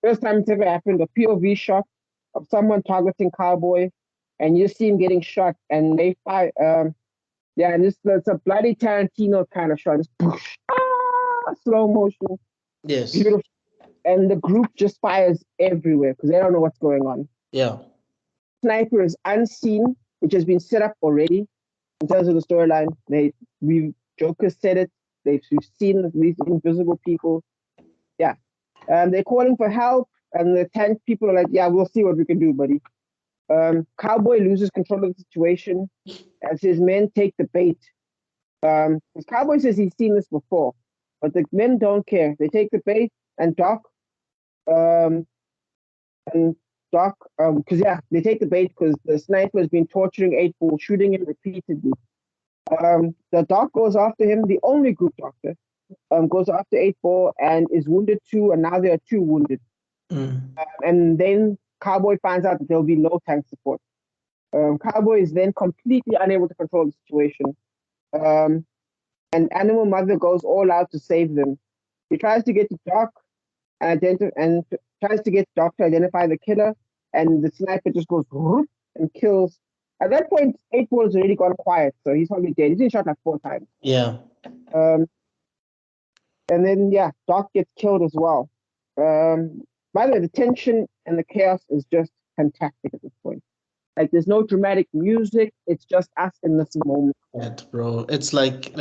first time it's ever happened, a POV shot of someone targeting Cowboy, and you see him getting shot, and they fight. And it's a bloody Tarantino kind of shot. It's slow motion. Yes. Beautiful. And the group just fires everywhere because they don't know what's going on. Yeah. Sniper is unseen, which has been set up already in terms of the storyline. Joker said it. We've seen these invisible people. Yeah. They're calling for help, and the tank people are like, yeah, we'll see what we can do, buddy. Cowboy loses control of the situation as his men take the bait. Because Cowboy says he's seen this before, but the men don't care. They take the bait, and Doc, Um, and Doc, because they take the bait because the sniper has been torturing 8-Ball, shooting him repeatedly. The Doc goes after him, the only group doctor, goes after 8-Ball and is wounded too, and now there are two wounded. And then Cowboy finds out that there will be no tank support. Cowboy is then completely unable to control the situation. And Animal Mother goes all out to save them. He tries to get to Doc and tries to get Doc to identify the killer, and the sniper just goes and kills. At that point, 8-Ball has already gone quiet, so he's probably dead. He's been shot like 4 times. Yeah. And then Doc gets killed as well. By the way, the tension and the chaos is just fantastic at this point. Like, there's no dramatic music. It's just us in this moment. Bro, it's like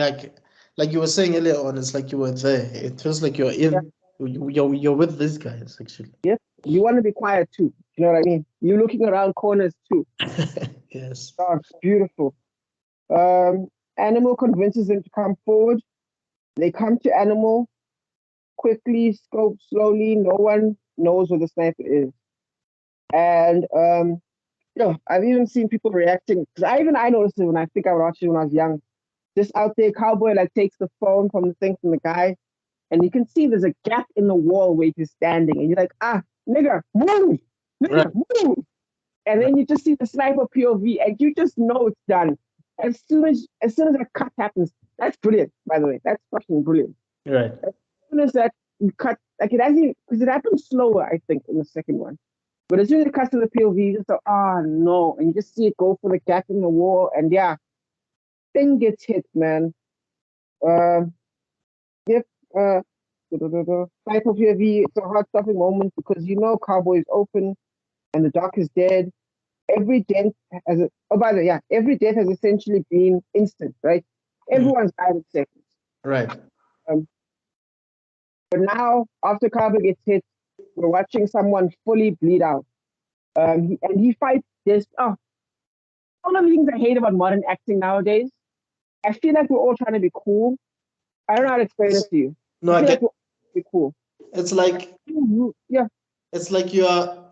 you were saying earlier on. It's like you were there. It feels like you're in. You're with these guys actually. Yes, you want to be quiet too. You know what I mean? You're looking around corners too. Yes. Oh, it's beautiful. Animal convinces them to come forward. They come to Animal quickly, scope slowly. No one knows where the sniper is. And I've even seen people reacting, because I noticed it when I think I watched it when I was young. Just out there, Cowboy like takes the phone from the guy, and you can see there's a gap in the wall where he's standing, and you're like, nigga, move, nigga, move. And then you just see the sniper POV, and you just know it's done. As soon as that cut happens, that's brilliant, by the way. That's fucking brilliant. Right. As soon as that cut, like it actually, because it happens slower, I think, in the second one. But as soon as it cuts to the POV, you just go, no. And you just see it go for the gap in the wall, and thing gets hit, man. Yep. Sniper POV, it's a heart-stopping moment because Cowboy is open and the Doc is dead. Every death every death has essentially been instant, right? Everyone's died in seconds. Right. But now, after Cowboy gets hit, we're watching someone fully bleed out. He fights this. One of the things I hate about modern acting nowadays, I feel like we're all trying to be cool. I don't know how to explain it to you. No, I feel I like get. we're all be cool. It's like Yeah. it's like you're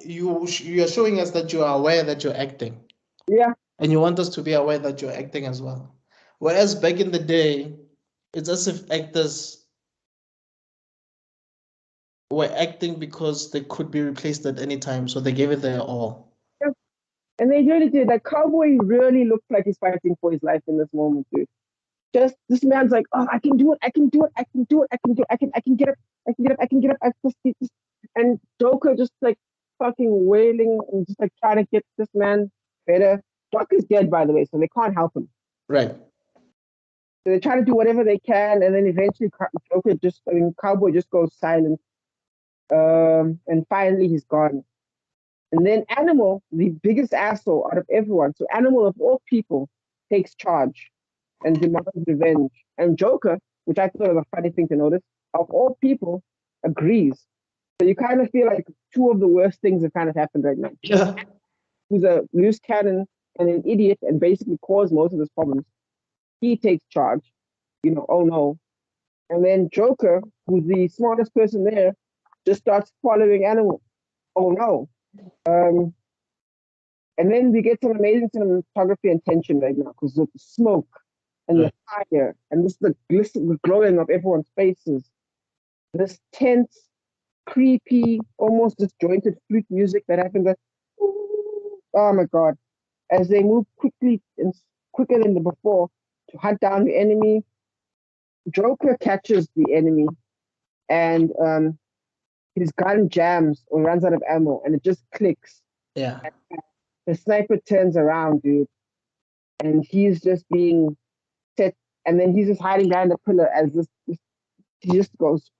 showing us that you are aware that you're acting. Yeah. And you want us to be aware that you're acting as well. Whereas back in the day, it's as if actors were acting because they could be replaced at any time, so they gave it their all. Yeah. And they really did. Like, Cowboy really looks like he's fighting for his life in this moment, dude. Just this man's like, I can do it, I can do it, I can do it, I can do it, I can get up, I can get up, I can get up, and Joker just like fucking wailing and just like trying to get this man better. Doc is dead, by the way, so they can't help him. Right. So they try to do whatever they can, and then eventually Cowboy just goes silent. And finally he's gone. And then Animal, the biggest asshole out of everyone, so Animal of all people, takes charge and demands revenge. And Joker, which I thought was a funny thing to notice, of all people, agrees. So you kind of feel like two of the worst things have kind of happened right now. Yeah. Who's a loose cannon and an idiot and basically caused most of his problems. He takes charge. Oh no. And then Joker, who's the smartest person there, just starts following Animal. Oh no. And then we get some amazing cinematography and tension right now because of the smoke and the fire and this the glowing of everyone's faces. This tense, creepy, almost disjointed flute music that happens. Oh my god! As they move quickly and quicker than before to hunt down the enemy, Joker catches the enemy, and his gun jams or runs out of ammo, and it just clicks. Yeah. The sniper turns around, dude, and he's just being set, and then he's just hiding behind the pillar as this he just goes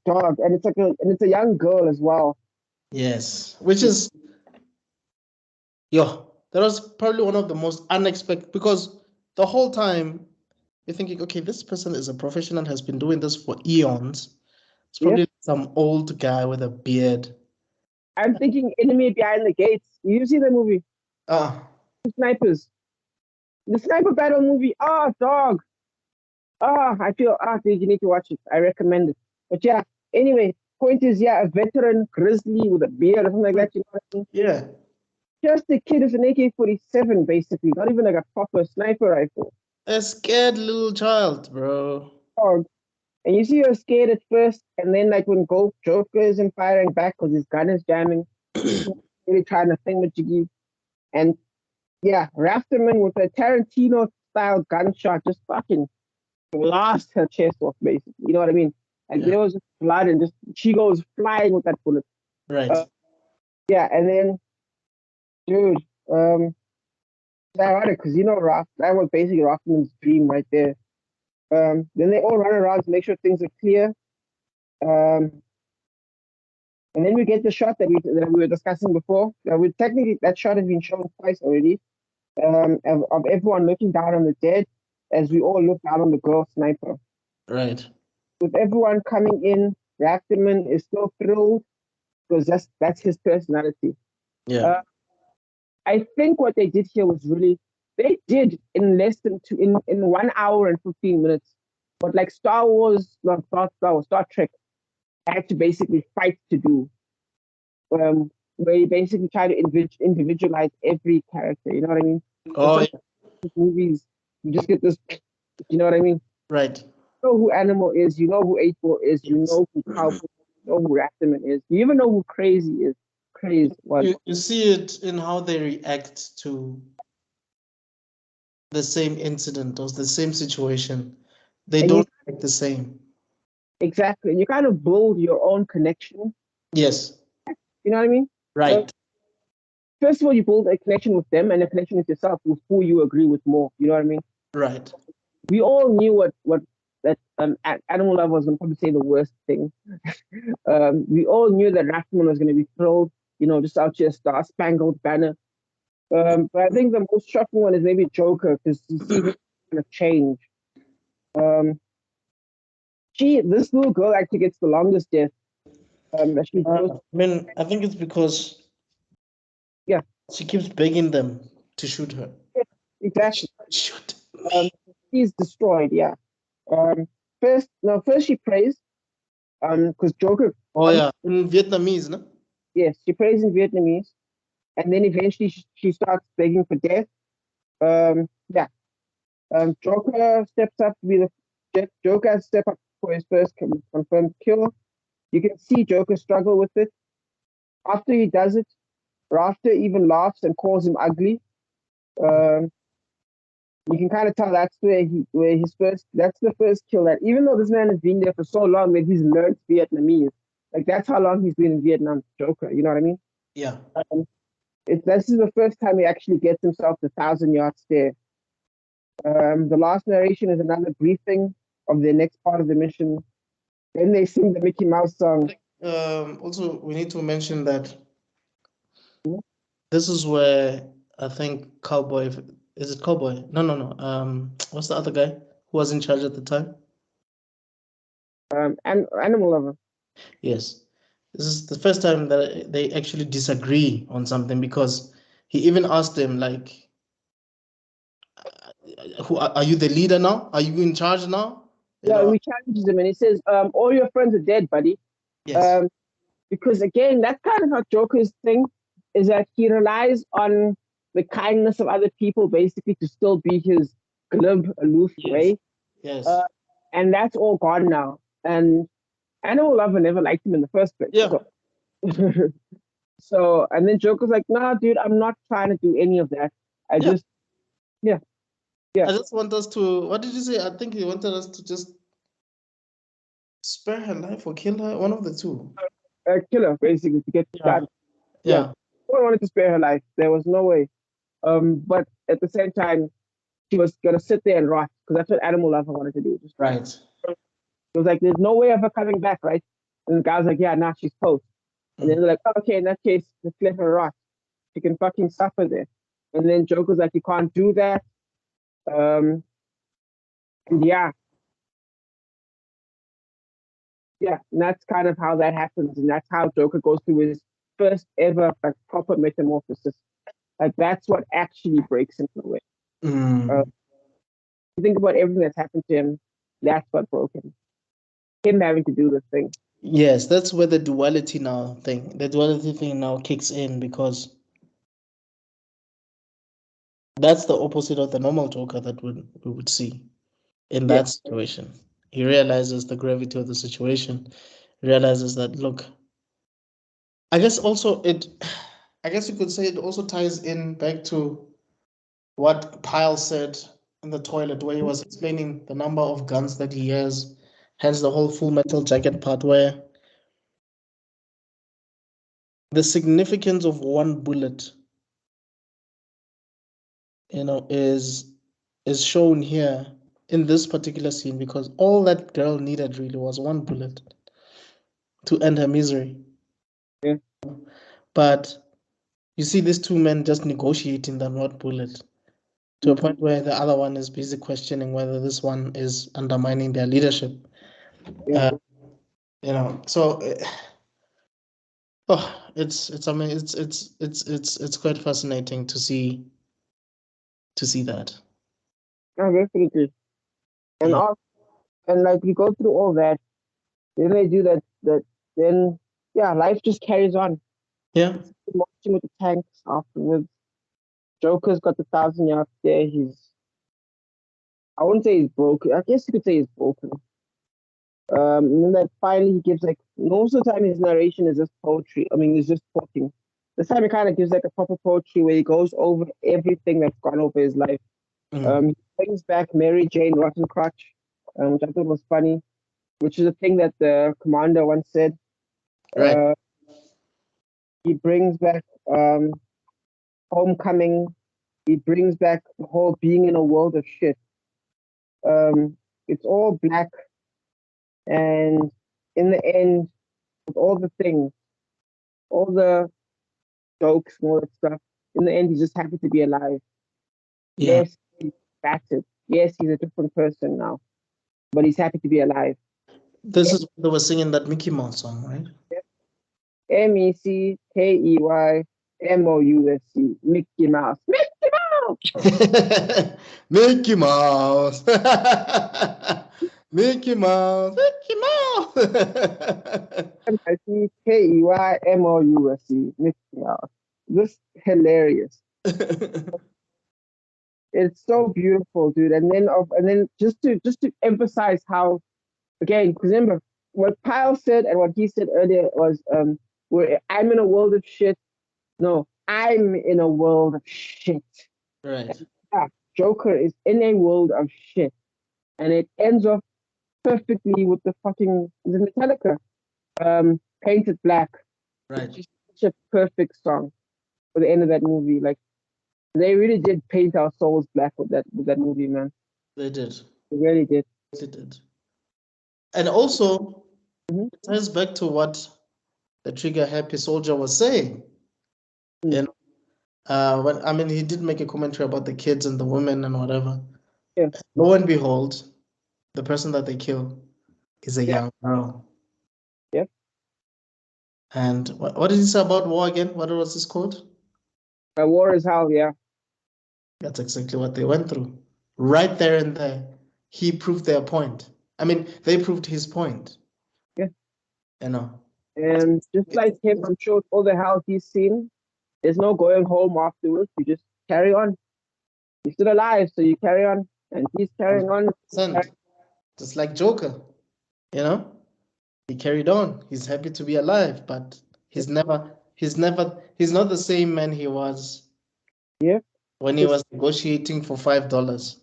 dog, and it's a young girl as well. Yes, which is that was probably one of the most unexpected, because the whole time you're thinking, okay, this person is a professional, has been doing this for eons. It's probably some old guy with a beard. I'm thinking Enemy Behind the Gates. You see the movie? Snipers. The sniper battle movie. Dog. I feel, dude, you need to watch it. I recommend it. But yeah, anyway, point is, yeah, a veteran grizzly with a beard or something like that. You know what I mean? Yeah. Just a kid with an AK-47, basically, not even like a proper sniper rifle. A scared little child, bro. Oh, and you see you're scared at first, and then like when Joker isn't firing back because his gun is jamming, he's really trying to thingamajiggy. And yeah, Rafterman with a Tarantino-style gunshot just fucking blast her chest off, basically. You know what I mean? Like there was blood and just she goes flying with that bullet. Right. Yeah, and then, dude, it's ironic because you know that was basically Rafterman's dream right there. Then they all run around to make sure things are clear. And then we get the shot that we were discussing before. Technically, that shot has been shown twice already. Of everyone looking down on the dead as we all look down on the girl sniper. Right. With everyone coming in, Rafterman is still thrilled because that's his personality. Yeah. I think what they did here was they did in less than in 1 hour and 15 minutes. But like Star Trek had to basically fight to do. Where you basically try to individualize every character. You know what I mean? Oh, Movies, you just get this. You know what I mean? right. You know who Animal is. You know who 8-Ball is. You know who Cowboy is. You know who Rafterman is. You even know who Crazy is. Crazy. What? You see it in how they react to the same incident or the same situation. They don't act the same. Exactly. And you kind of build your own connection. Yes. You know what I mean? Right. First of all, you build a connection with them and a connection with yourself with who you agree with more. You know what I mean? Right. We all knew what that Animal Love was going to probably say the worst thing. We all knew that Rafterman was going to be thrilled, you know, just out here, Star Spangled Banner. But I think the most shocking one is maybe Joker because you see him kind of change. This little girl actually gets the longest death. I mean, I think it's because she keeps begging them to shoot her. Yeah, exactly. Shoot. She's destroyed. Yeah. First she prays. Because Joker. Oh yeah, in Vietnamese, no? Yes, she prays in Vietnamese, and then eventually she starts begging for death. Joker steps up to be Joker step up for his first confirmed kill. You can see Joker struggle with it. After he does it, Rafter even laughs and calls him ugly. You can kind of tell that's that's the first kill that even though this man has been there for so long that he's learned Vietnamese, like that's how long he's been in Vietnam, Joker, you know what I mean? Yeah. This is the first time he actually gets himself the 1,000-yard stare. The last narration is another briefing of the next part of the mission. Then they sing the Mickey Mouse song. Also, we need to mention that this is where I think Cowboy, is it Cowboy? No. What's the other guy who was in charge at the time? And Animal Lover. Yes. This is the first time that they actually disagree on something because he even asked them like, "Who are you the leader now? Are you in charge now?" He challenges him and he says, all your friends are dead, buddy. Yes. Because again, that's kind of how Joker's thing is that he relies on the kindness of other people basically to still be his glib, aloof way. Yes. And that's all gone now. And Animal Lover never liked him in the first place. Yeah. So and then Joker's like, nah, dude, I'm not trying to do any of that. I just want us to, what did you say? I think he wanted us to just spare her life or kill her, one of the two. Kill her, basically, to get done. Yeah. No one wanted to spare her life. There was no way. But at the same time, she was gonna sit there and rot because that's what Animal Lover wanted to do. Right. It was like, there's no way of her coming back, right? And the guy was like, yeah, now she's post. And then they're like, oh, okay, in that case, let's let her rot. She can fucking suffer there. And then Joker's like, you can't do that. And yeah, and that's kind of how that happens. And that's how Joker goes through his first ever like proper metamorphosis. Like that's what actually breaks him away. You think about everything that's happened to him, that's what broke him. Him having to do this thing. Yes, that's where the duality thing now kicks in, because that's the opposite of the normal Joker that we would see in Yeah, that situation. He realizes the gravity of the situation, realizes that, look, I guess also I guess you could say it also ties in back to what Pyle said in the toilet, where he was explaining the number of guns that he has, hence the whole Full Metal Jacket part, where the significance of one bullet, is shown here in this particular scene, because all that girl needed really was one bullet to end her misery. yeah, But you see these two men just negotiating that one bullet, to a point where the other one is busy questioning whether this one is undermining their leadership. yeah. Uh, so it's I mean it's quite fascinating to see that. No, definitely. And Yeah. all, and like you go through all that, then they do that, then yeah, life just carries on. Yeah. Marching with the tanks afterwards. Joker's got the 1,000 yard stare. I wouldn't say he's broken. I guess you could say he's broken. And then that finally he gives like most of the time his narration is just poetry. I mean, it's just talking. This time he kind of gives like a proper poetry where he goes over everything that's gone over his life. Mm. He brings back Mary Jane Rottencrotch, which I thought was funny, which is a thing that the commander once said. Right. Uh, he brings back Homecoming. He brings back the whole being in a world of shit. It's all black, and in the end, with all the things, all the jokes and all that stuff, in the end, he's just happy to be alive. Yeah. Yes, he's battered. Yes, he's a different person now, but he's happy to be alive. This is when they were singing that Mickey Mouse song, right? MECKEYMOUSE, Mickey Mouse. Mickey Mouse! Mickey Mouse. Mickey Mouse. Mickey Mouse. MECKEYMOUSE, Mickey Mouse. Just hilarious. It's so beautiful, dude. And then just to emphasize how, again, because remember what Pyle said and what he said earlier was where I'm in a world of shit. No, I'm in a world of shit. Right. Yeah, Joker is in a world of shit. And it ends off perfectly with the Metallica Painted Black. It's Right. just such a perfect song for the end of that movie. Like they really did paint our souls black with that movie, man. They did. They really did. They did. And also, Mm-hmm. it ties back to what the trigger happy soldier was saying. Mm. You know, when I mean, he did make a commentary about the kids and the women and whatever. Yeah, Lo and behold, the person that they kill is a yeah, young girl. yeah. And what did he say about war again? What was this quote? War is hell, yeah. That's exactly what they went through. Right there and there, he proved their point. I mean, they proved his point. Yeah. You know. And just like him, I'm sure all the hell he's seen, there's no going home afterwards. You just carry on. You're still alive, so you carry on. And he's carrying on. 100%. Just like Joker, you know, he carried on. He's happy to be alive, but he's not the same man he was Yeah, when he just was negotiating for $5.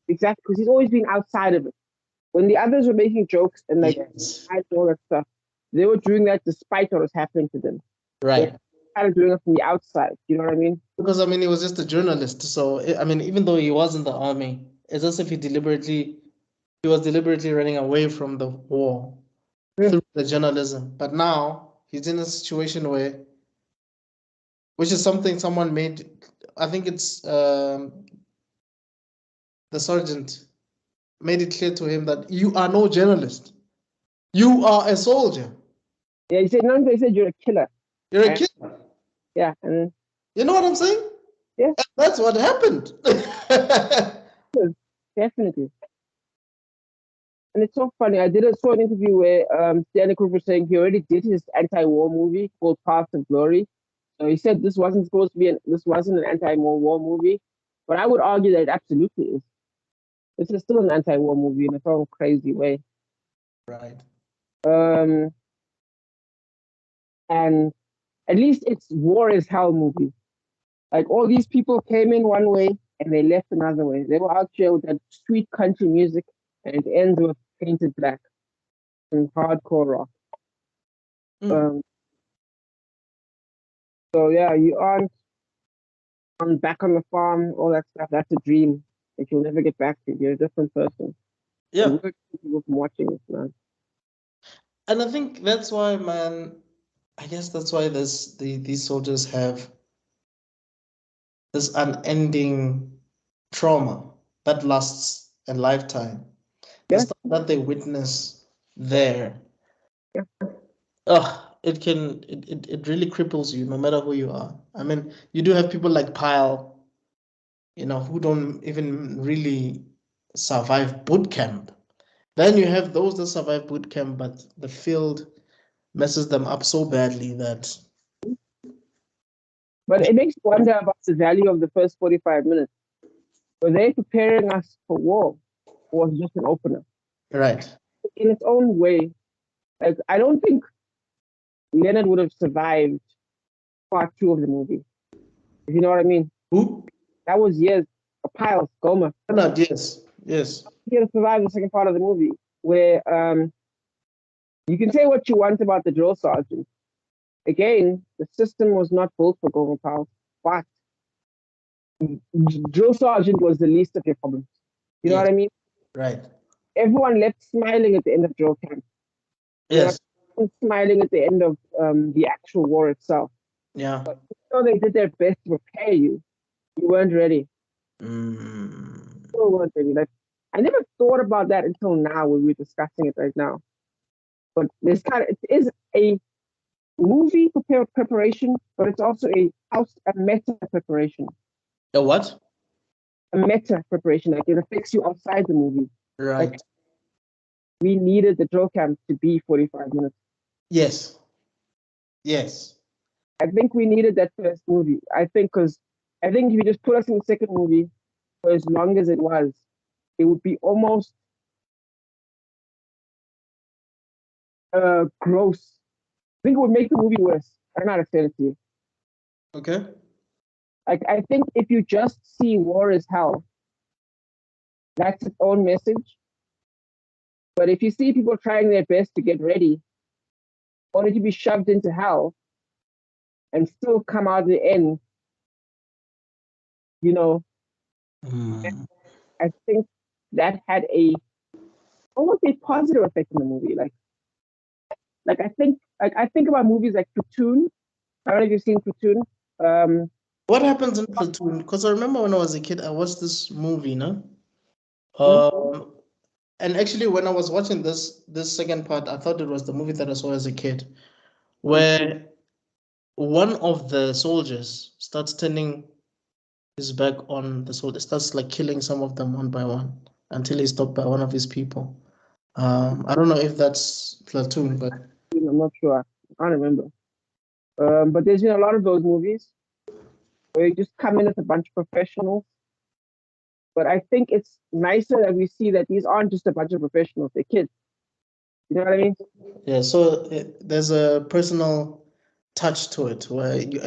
exactly. Because he's always been outside of it. When the others were making jokes and like Yes, and all that stuff, they were doing that despite what was happening to them. They're right. kind of doing it from the outside. You know what I mean? Because I mean, he was just a journalist. So I mean, even though he was in the army, it's as if he was deliberately running away from the war Yeah, through the journalism. But now he's in a situation where, which is something someone made. I think it's the sergeant made it clear to him that you are no journalist. You are a soldier. yeah. He said, no, they said you're a killer. You're a And killer. yeah, and You know what I'm saying? yeah, And that's what happened. definitely. And it's so funny. I saw an interview where Stanley Kubrick was saying he already did his anti-war movie called Paths of Glory. So he said this wasn't supposed to be this wasn't an anti-war movie, but I would argue that it absolutely is. This is still an anti-war movie in its own crazy way. Right. Um, and at least it's war is hell movie. Like all these people came in one way and they left another way. They were out here with that sweet country music, and it ends with Painted Black and hardcore rock. Um, so yeah, you aren't on back on the farm, all that stuff. That's a dream that you'll never get back to. You're a different person. Yeah. And we're people from watching this, man. And I think that's why, man, I guess that's why these soldiers have this unending trauma that lasts a lifetime. The Yeah, stuff that they witness there, yeah. it really cripples you no matter who you are. I mean, you do have people like Pyle, who don't even really survive boot camp. Then you have those that survive boot camp, but the field messes them up so badly that. But it makes you wonder about the value of the first 45 minutes. Were they preparing us for war, or was it just an opener? Right. In its own way, like I don't think Leonard would have survived part two of the movie. If you know what I mean. Who? That was years. A pile, Goma. No, yes. He had to survive the second part of the movie, where you can say what you want about the drill sergeant. Again, the system was not built for Goma Powell, but drill sergeant was the least of your problems. You know Yes. what I mean? Right. Everyone left smiling at the end of drill camp. Yes. Smiling at the end of the actual war itself. Yeah. But so they did their best to prepare you. You weren't ready. Still weren't ready. Like I never thought about that until now when we're discussing it right now. But it is a movie preparation, but it's also a meta preparation. A what? A meta preparation. Like it affects you outside the movie. Right. Like, we needed the drill camp to be 45 minutes. Yes. Yes. I think we needed that first movie. I think if you just put us in the second movie for as long as it was, it would be almost gross. I think it would make the movie worse. I don't know how to say it to you. Okay. Like I think if you just see war is hell, that's its own message. But if you see people trying their best to get ready, only to be shoved into hell and still come out at the end, I think that had almost a positive effect in the movie. I think about movies like Platoon. I don't know if you've seen Platoon. What happens in Platoon? Because I remember when I was a kid, I watched this movie, no? And actually, when I was watching this second part, I thought it was the movie that I saw as a kid, where one of the soldiers starts turning his back on the soldier, starts like killing some of them one by one until he's stopped by one of his people. I don't know if that's Platoon, but I'm not sure. I can't remember. But there's been a lot of those movies where you just come in as a bunch of professionals. But I think it's nicer that we see that these aren't just a bunch of professionals; they're kids. You know what I mean? yeah. So there's a personal touch to it where you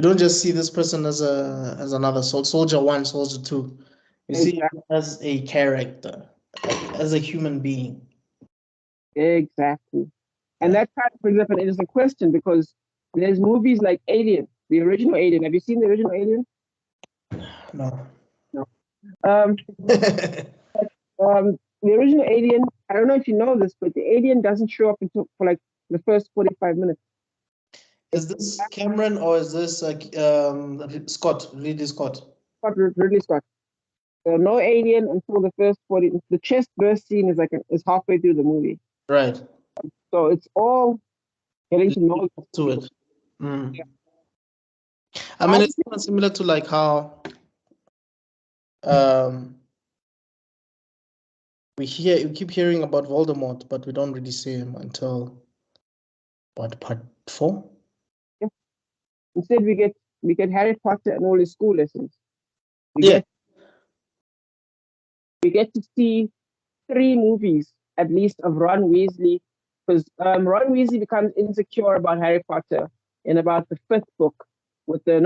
don't just see this person as another soldier one, soldier two. You see him as a character, as a human being. Exactly. And that kind of brings up an interesting question because there's movies like Alien, the original Alien. Have you seen the original Alien? No. No. The original Alien, I don't know if you know this, but the alien doesn't show up until for like the first 45 minutes. Is this Cameron or is this Scott, Ridley Scott? Ridley Scott. So no alien until the first 40. The chest burst scene is halfway through the movie. Right. So it's all getting to know to it. Yeah. I mean, it's kind of similar to like how we keep hearing about Voldemort, but we don't really see him until what, part 4? Yeah. Instead, we get Harry Potter and all his school lessons. Yeah. We get to see 3 movies at least of Ron Weasley, because Ron Weasley becomes insecure about Harry Potter in about the 5th book with the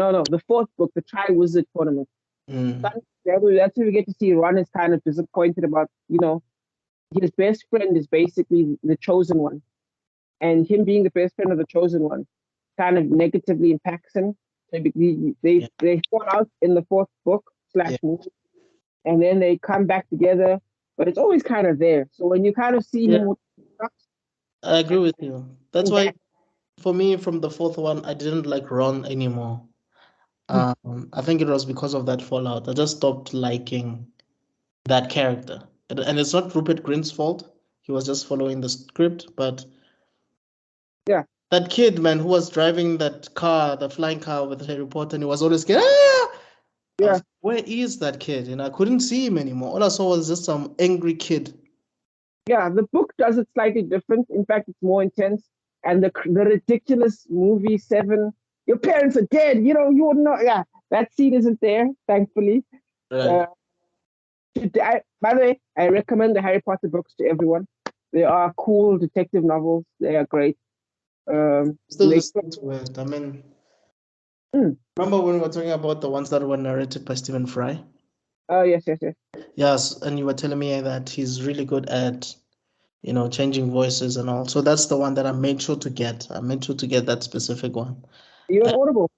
4th book, the Tri-Wizard Tournament. That's where we get to see Ron is kind of disappointed about, his best friend is basically the chosen one, and him being the best friend of the chosen one kind of negatively impacts him. So they fall out in the 4th book / movie, and then they come back together, but it's always kind of there. So when you kind of see him with I agree with you. That's why, for me, from the 4th one, I didn't like Ron anymore. I think it was because of that fallout. I just stopped liking that character. And it's not Rupert Grint's fault. He was just following the script. But yeah, that kid, man, who was driving that car, the flying car with Harry Potter, and he was always scared. Ah! yeah. Where is that kid? And I couldn't see him anymore. All I saw was just some angry kid. Yeah, the book does it slightly different. In fact, it's more intense. And the ridiculous movie 7, your parents are dead. You would not. Yeah, that scene isn't there, thankfully. Right. By the way, I recommend the Harry Potter books to everyone. They are cool detective novels. They are great. Still listening to it. I mean, remember when we were talking about the ones that were narrated by Stephen Fry? Oh, yes. Yes, and you were telling me that he's really good at, changing voices and all. So that's the one that I made sure to get. I made sure to get that specific one. You're on Audible.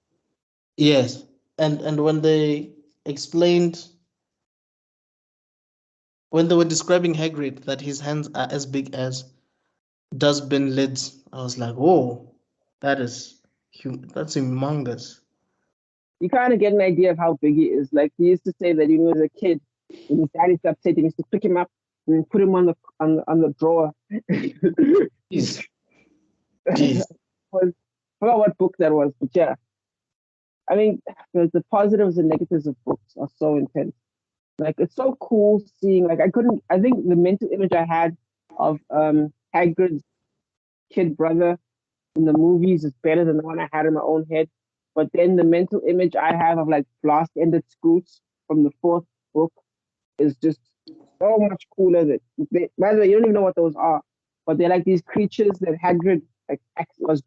Yes, and when they explained, when they were describing Hagrid, that his hands are as big as dustbin lids, I was like, whoa, that's humongous. You kind of get an idea of how big he is. Like, he used to say that when he was a kid, when his dad used to upset him, he used to pick him up and put him on the drawer. Jeez. I forgot what book that was, but yeah. I mean, the positives and negatives of books are so intense. Like, it's so cool seeing, like, I think the mental image I had of Hagrid's kid brother in the movies is better than the one I had in my own head. But then the mental image I have of like blast-ended Scoots from the 4th book is just so much cooler. By the way, you don't even know what those are, but they're like these creatures that Hagrid was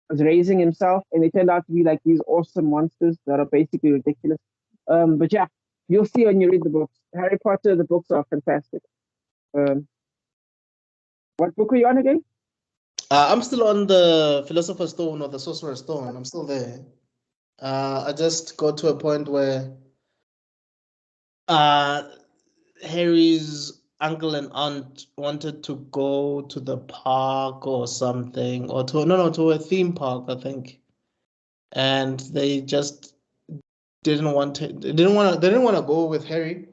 raising himself, and they turned out to be like these awesome monsters that are basically ridiculous. But yeah, you'll see when you read the books. Harry Potter, the books are fantastic. What book are you on again? I'm still on the Philosopher's Stone or the Sorcerer's Stone. I'm still there. I just got to a point where Harry's uncle and aunt wanted to go to the park or something, or to a theme park, I think, and they just didn't want to go with Harry.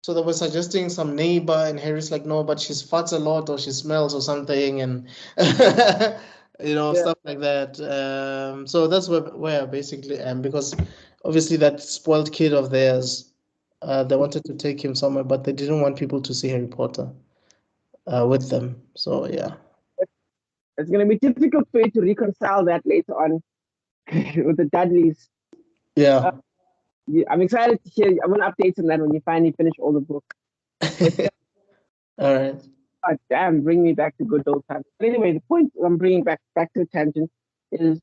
So they were suggesting some neighbor, and Harry's like, no, but she farts a lot or she smells or something, and stuff like that. So that's where I basically am, because obviously that spoiled kid of theirs, they wanted to take him somewhere, but they didn't want people to see Harry Potter with them. So yeah. It's going to be difficult for you to reconcile that later on with the Dudleys. Yeah. I'm excited to hear. I'm going to update on that when you finally finish all the books. All right. God damn, bring me back to good old times. But anyway, the point I'm bringing back to the tangent is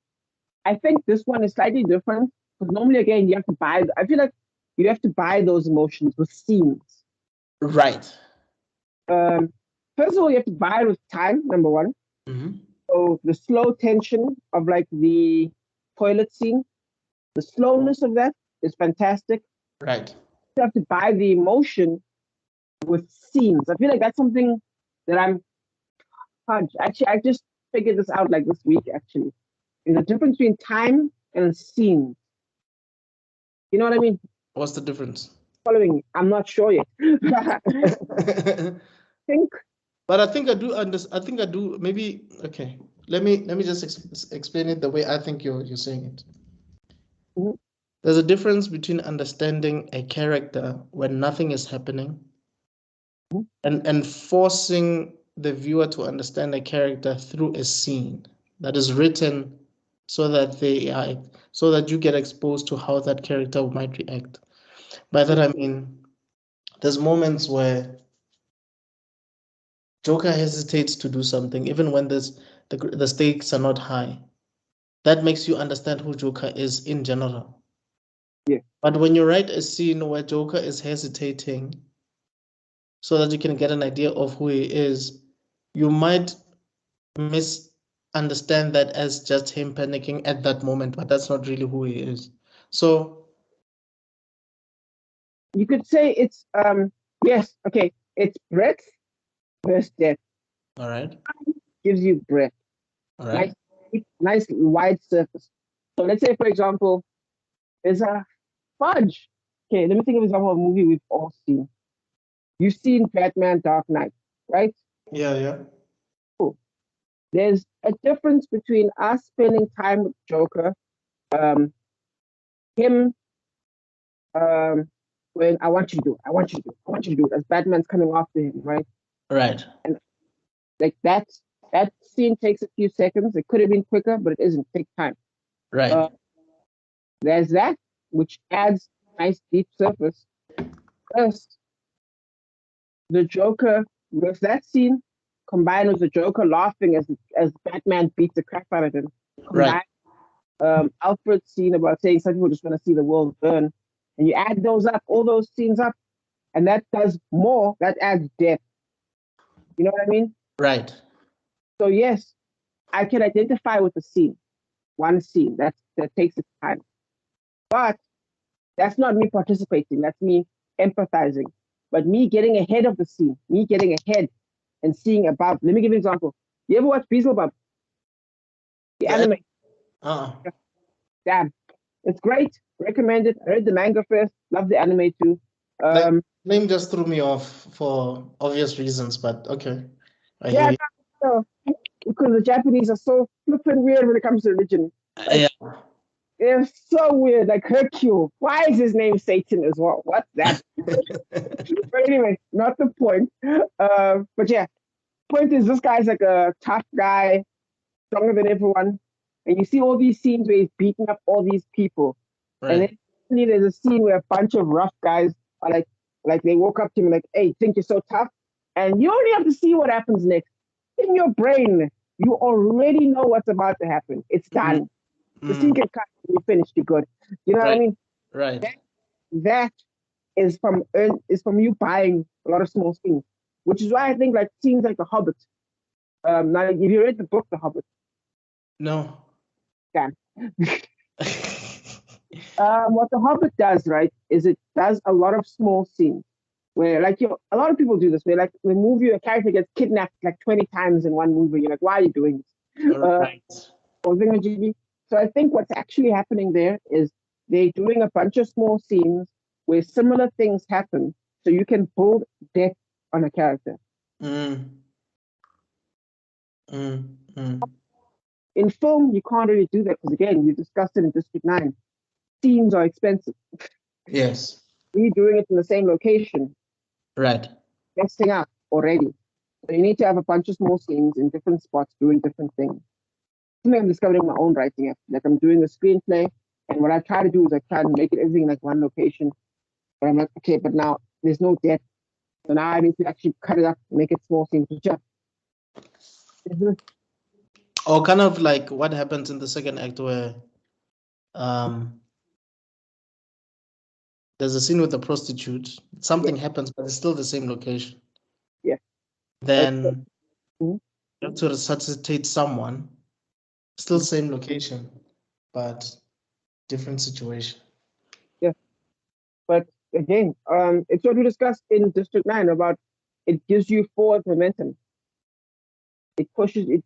I think this one is slightly different, because normally, again, you have to buy. I feel like you have to buy those emotions with scenes. Right. First of all, you have to buy it with time, number one. Mm-hmm. So the slow tension of like the toilet scene, the slowness of that is fantastic. Right. You have to buy the emotion with scenes. I feel like that's something that actually, I just figured this out like this week, actually. There's a difference between time and scenes. You know what I mean? What's the difference? Following me? I'm not sure yet. I think. But I think I do understand. I think I do. Maybe okay. Let me just explain it the way I think you're saying it. Mm-hmm. There's a difference between understanding a character when nothing is happening and forcing the viewer to understand a character through a scene that is written so that so that you get exposed to how that character might react. By that I mean there's moments where Joker hesitates to do something even when the stakes are not high. That makes you understand who Joker is in general. Yeah. But when you write a scene where Joker is hesitating so that you can get an idea of who he is, you might misunderstand that as just him panicking at that moment, but that's not really who he is. So you could say it's yes, okay, it's breadth versus depth. all right, Gives you breadth, all right, nice wide surface. So let's say, for example, there's a fudge. Okay, let me think of an example of a movie we've all seen. You've seen Batman Dark Knight, right? yeah, yeah, Cool. There's a difference between us spending time with Joker, um, him, when I want you to do it, I want you to do it, I want you to do it, as Batman's coming after him, right? right, And like that scene takes a few seconds. It could have been quicker, but it isn't. It takes time. right, There's that, which adds nice deep surface. First, the Joker with that scene combined with the Joker laughing as Batman beats the crap out of him. right, Alfred's scene about saying some people just want to see the world burn, and you add those up, all those scenes up, and that does more. That adds depth. You know what I mean? right, So yes, I can identify with the scene, one scene that takes its time, but that's not me participating. That's me empathizing. But me getting ahead of the scene, me getting ahead and seeing above. Let me give you an example. You ever watch Beelzebub? The anime. Damn, it's great. Recommend it. I read the manga first. Love the anime too. The name just threw me off for obvious reasons, but okay. I hear you. No, because the Japanese are so flippin' weird when it comes to religion. Yeah. They're so weird. Like Hercule. Why is his name Satan as well? What's that? But anyway, not the point. But yeah, point is this guy's like a tough guy, stronger than everyone. And you see all these scenes where he's beating up all these people. And Right. then there's a scene where a bunch of rough guys are like they walk up to him like, hey, think you're so tough? And you only have to see what happens next. In your brain, you already know what's about to happen. It's done. The scene can cut, you finished, you're good. You know what I mean? Right. That is from you buying a lot of small scenes, which is why I think like scenes like The Hobbit. Now, if you read the book The Hobbit, No. damn. What The Hobbit does, right, is it does a lot of small scenes where, like, a lot of people do this. Where, like, the movie, a character gets kidnapped like 20 times in one movie. You're like, why are you doing this? Right. So I think what's actually happening there is they're doing a bunch of small scenes where similar things happen, so you can build depth on a character. In film, you can't really do that because, again, we discussed it in District 9. Scenes are expensive. Yes. You're doing it in the same location, Right. messing up already. So you need to have a bunch of small scenes in different spots doing different things. Something I'm discovering my own writing. Like I'm doing a screenplay, and what I try to do is I try to make it everything like one location. But I'm like, okay, but now there's no depth. So now I need to actually cut it up, make it small scenes. Or kind of like what happens in the second act where there's a scene with a prostitute. Something happens, but it's still the same location. Yeah. Then you have to resuscitate someone. Still same location, but different situation. Yeah. But again, it's what we discussed in District 9 about it gives you forward momentum. It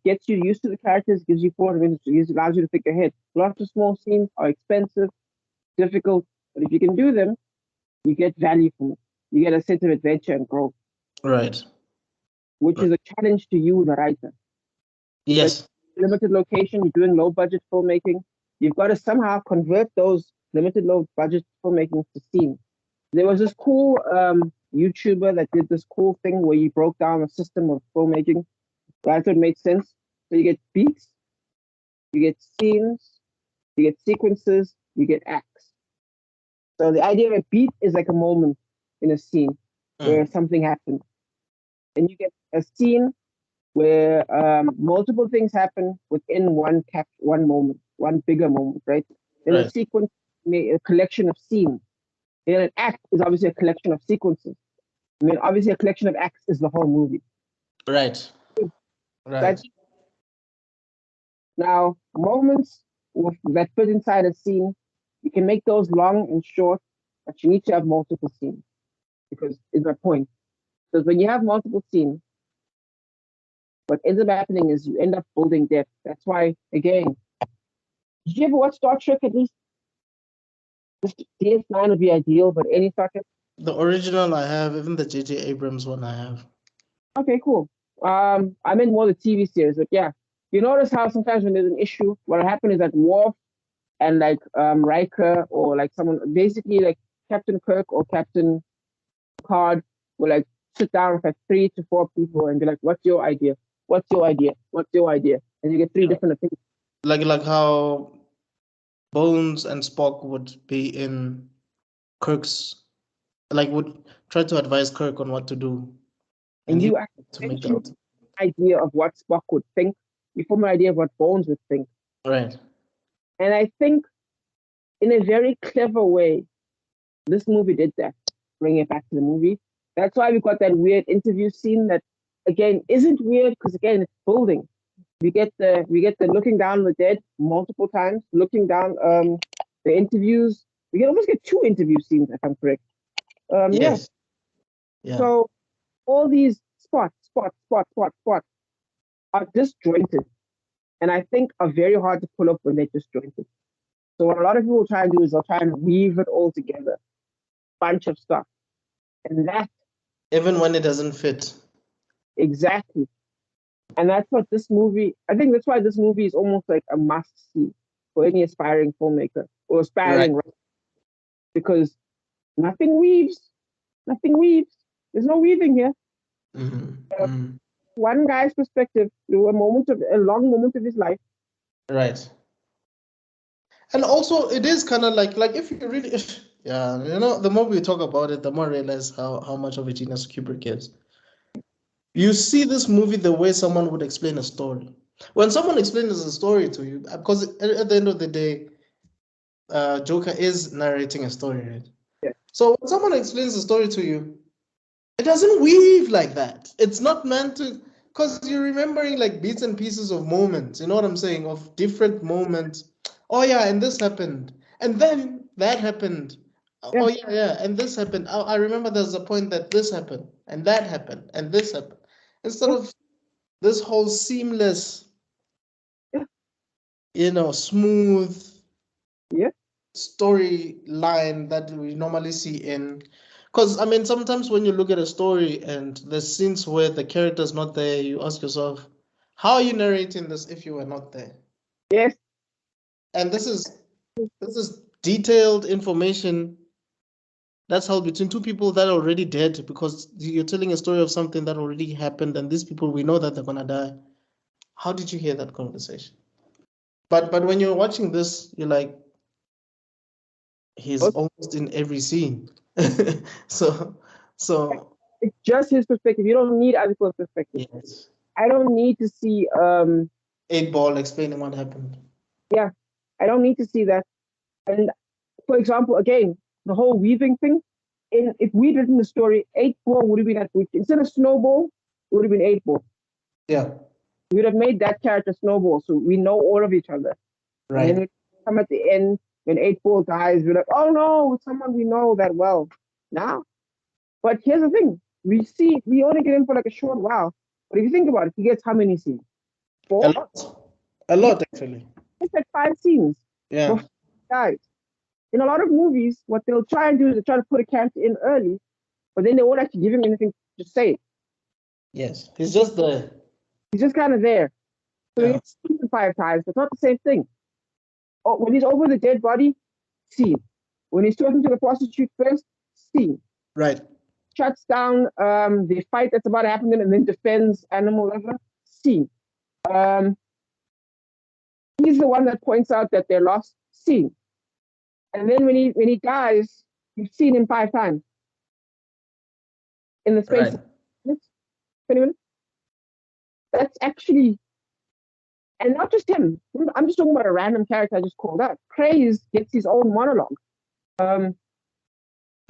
gets you used to the characters, gives you forward momentum, it allows you to think ahead. Lots of small scenes are expensive, difficult, but if you can do them, you get value from it. You get a sense of adventure and growth. Right. Which is a challenge to you, the writer. Yes. Limited location, you're doing low budget filmmaking. You've got to somehow convert those limited low budget filmmaking to scenes. There was this cool YouTuber that did this cool thing where he broke down a system of filmmaking. That's what made sense. So you get beats, you get scenes, you get sequences, you get acts. So the idea of a beat is like a moment in a scene where something happened. And you get a scene where multiple things happen within one moment, one bigger moment, right? Then a sequence, a collection of scenes. Then an act is obviously a collection of sequences. I mean, obviously, a collection of acts is the whole movie. Right. Right. Now, moments that fit inside a scene, you can make those long and short, but you need to have multiple scenes because it's my point. Because when you have multiple scenes, what ends up happening is you end up building depth. That's why, again, did you ever watch Star Trek at least? This DS9 would be ideal, but any Star Trek? The original I have, even the J.J. Abrams one I have. Okay, cool. I meant more the TV series, but yeah. You notice how sometimes when there's an issue, what happened is that Worf and like Riker or like someone, basically like Captain Kirk or Captain Picard will like sit down with like 3 to 4 people and be like, "What's your idea? What's your idea? What's your idea?" And you get 3 different opinions. Like how Bones and Spock would be in Kirk's, like would try to advise Kirk on what to do, And you to make actually the idea of what Spock would think. You form an idea of what Bones would think. right. And I think in a very clever way, this movie did that. Bring it back to the movie. That's why we got that weird interview scene that again isn't weird because again it's building. We get the looking down on the dead multiple times, looking down the interviews. We can almost get 2 interview scenes if I'm correct. Yes. Yeah. So all these spots are disjointed, and I think are very hard to pull up when they're disjointed. So what a lot of people try and do is they'll try and weave it all together, bunch of stuff, and that even when it doesn't fit. exactly. And that's what this movie. I think that's why this movie is almost like a must see for any aspiring filmmaker or aspiring writer, because nothing weaves. Nothing weaves. There's no weaving here. One guy's perspective through a long moment of his life. Right. And also, it is kind of like if you really, yeah, you know, the more we talk about it, the more I realize how much of a genius Kubrick is. You see this movie the way someone would explain a story. When someone explains a story to you, because at the end of the day, Joker is narrating a story, right? Yeah. So when someone explains a story to you, it doesn't weave like that. It's not meant to, because you're remembering like bits and pieces of moments, you know what I'm saying, of different moments. Oh yeah, and this happened, and then that happened. Yeah. Oh yeah, and this happened. I remember there's a point that this happened, and that happened, and this happened. Instead of this whole seamless, you know, smooth storyline that we normally see in, because I mean sometimes when you look at a story and there's scenes where the character's not there, you ask yourself, how are you narrating this if you were not there? Yes. And this is detailed information that's held between 2 people that are already dead, because you're telling a story of something that already happened, and these people, we know that they're gonna die. How did you hear that conversation? But when you're watching this, you're like, he's almost in every scene. so it's just his perspective. You don't need other people's perspective. Yes. I don't need to see 8-Ball explaining what happened. Yeah, I don't need to see that. And for example, again, the whole weaving thing. If we'd written the story, 8-Ball would have been at instead of Snowball, it would have been 8-Ball. Yeah. We would have made that character Snowball, so we know all of each other. Right. And then we come at the end when 8-Ball dies, we're like, oh no, it's someone we know that well. Now, but here's the thing: we only get him for like a short while. But if you think about it, he gets how many scenes? 4? A lot actually. It's like 5 scenes. Yeah. Before he dies. In a lot of movies, what they'll try and do is they try to put a character in early, but then they won't actually give him anything to say. Yes, he's just there. He's just kind of there. So he gets seen 5 times. It's not the same thing. Oh, when he's over the dead body, scene. When he's talking to the prostitute first, scene. Right. shuts down the fight that's about to happen and then defends animal lover. Scene. He's the one that points out that they're lost. Scene. And then when he dies, you've seen him 5 times in the space of 20 minutes. That's actually, and not just him. I'm just talking about a random character I just called out. Craze gets his own monologue.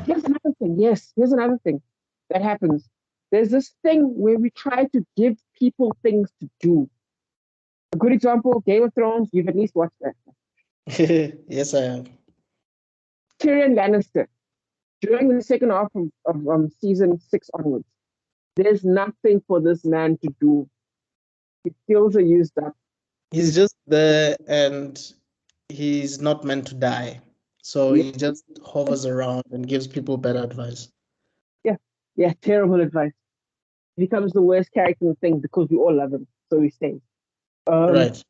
Here's another thing. Yes, here's another thing that happens. There's this thing where we try to give people things to do. A good example, Game of Thrones. You've at least watched that. Yes, I have. Tyrion Lannister. During the second half of season 6 onwards, there's nothing for this man to do. His skills are used up. He's just there and he's not meant to die. So he just hovers around and gives people better advice. Yeah, terrible advice. He becomes the worst character in the thing because we all love him, so he stays. Right.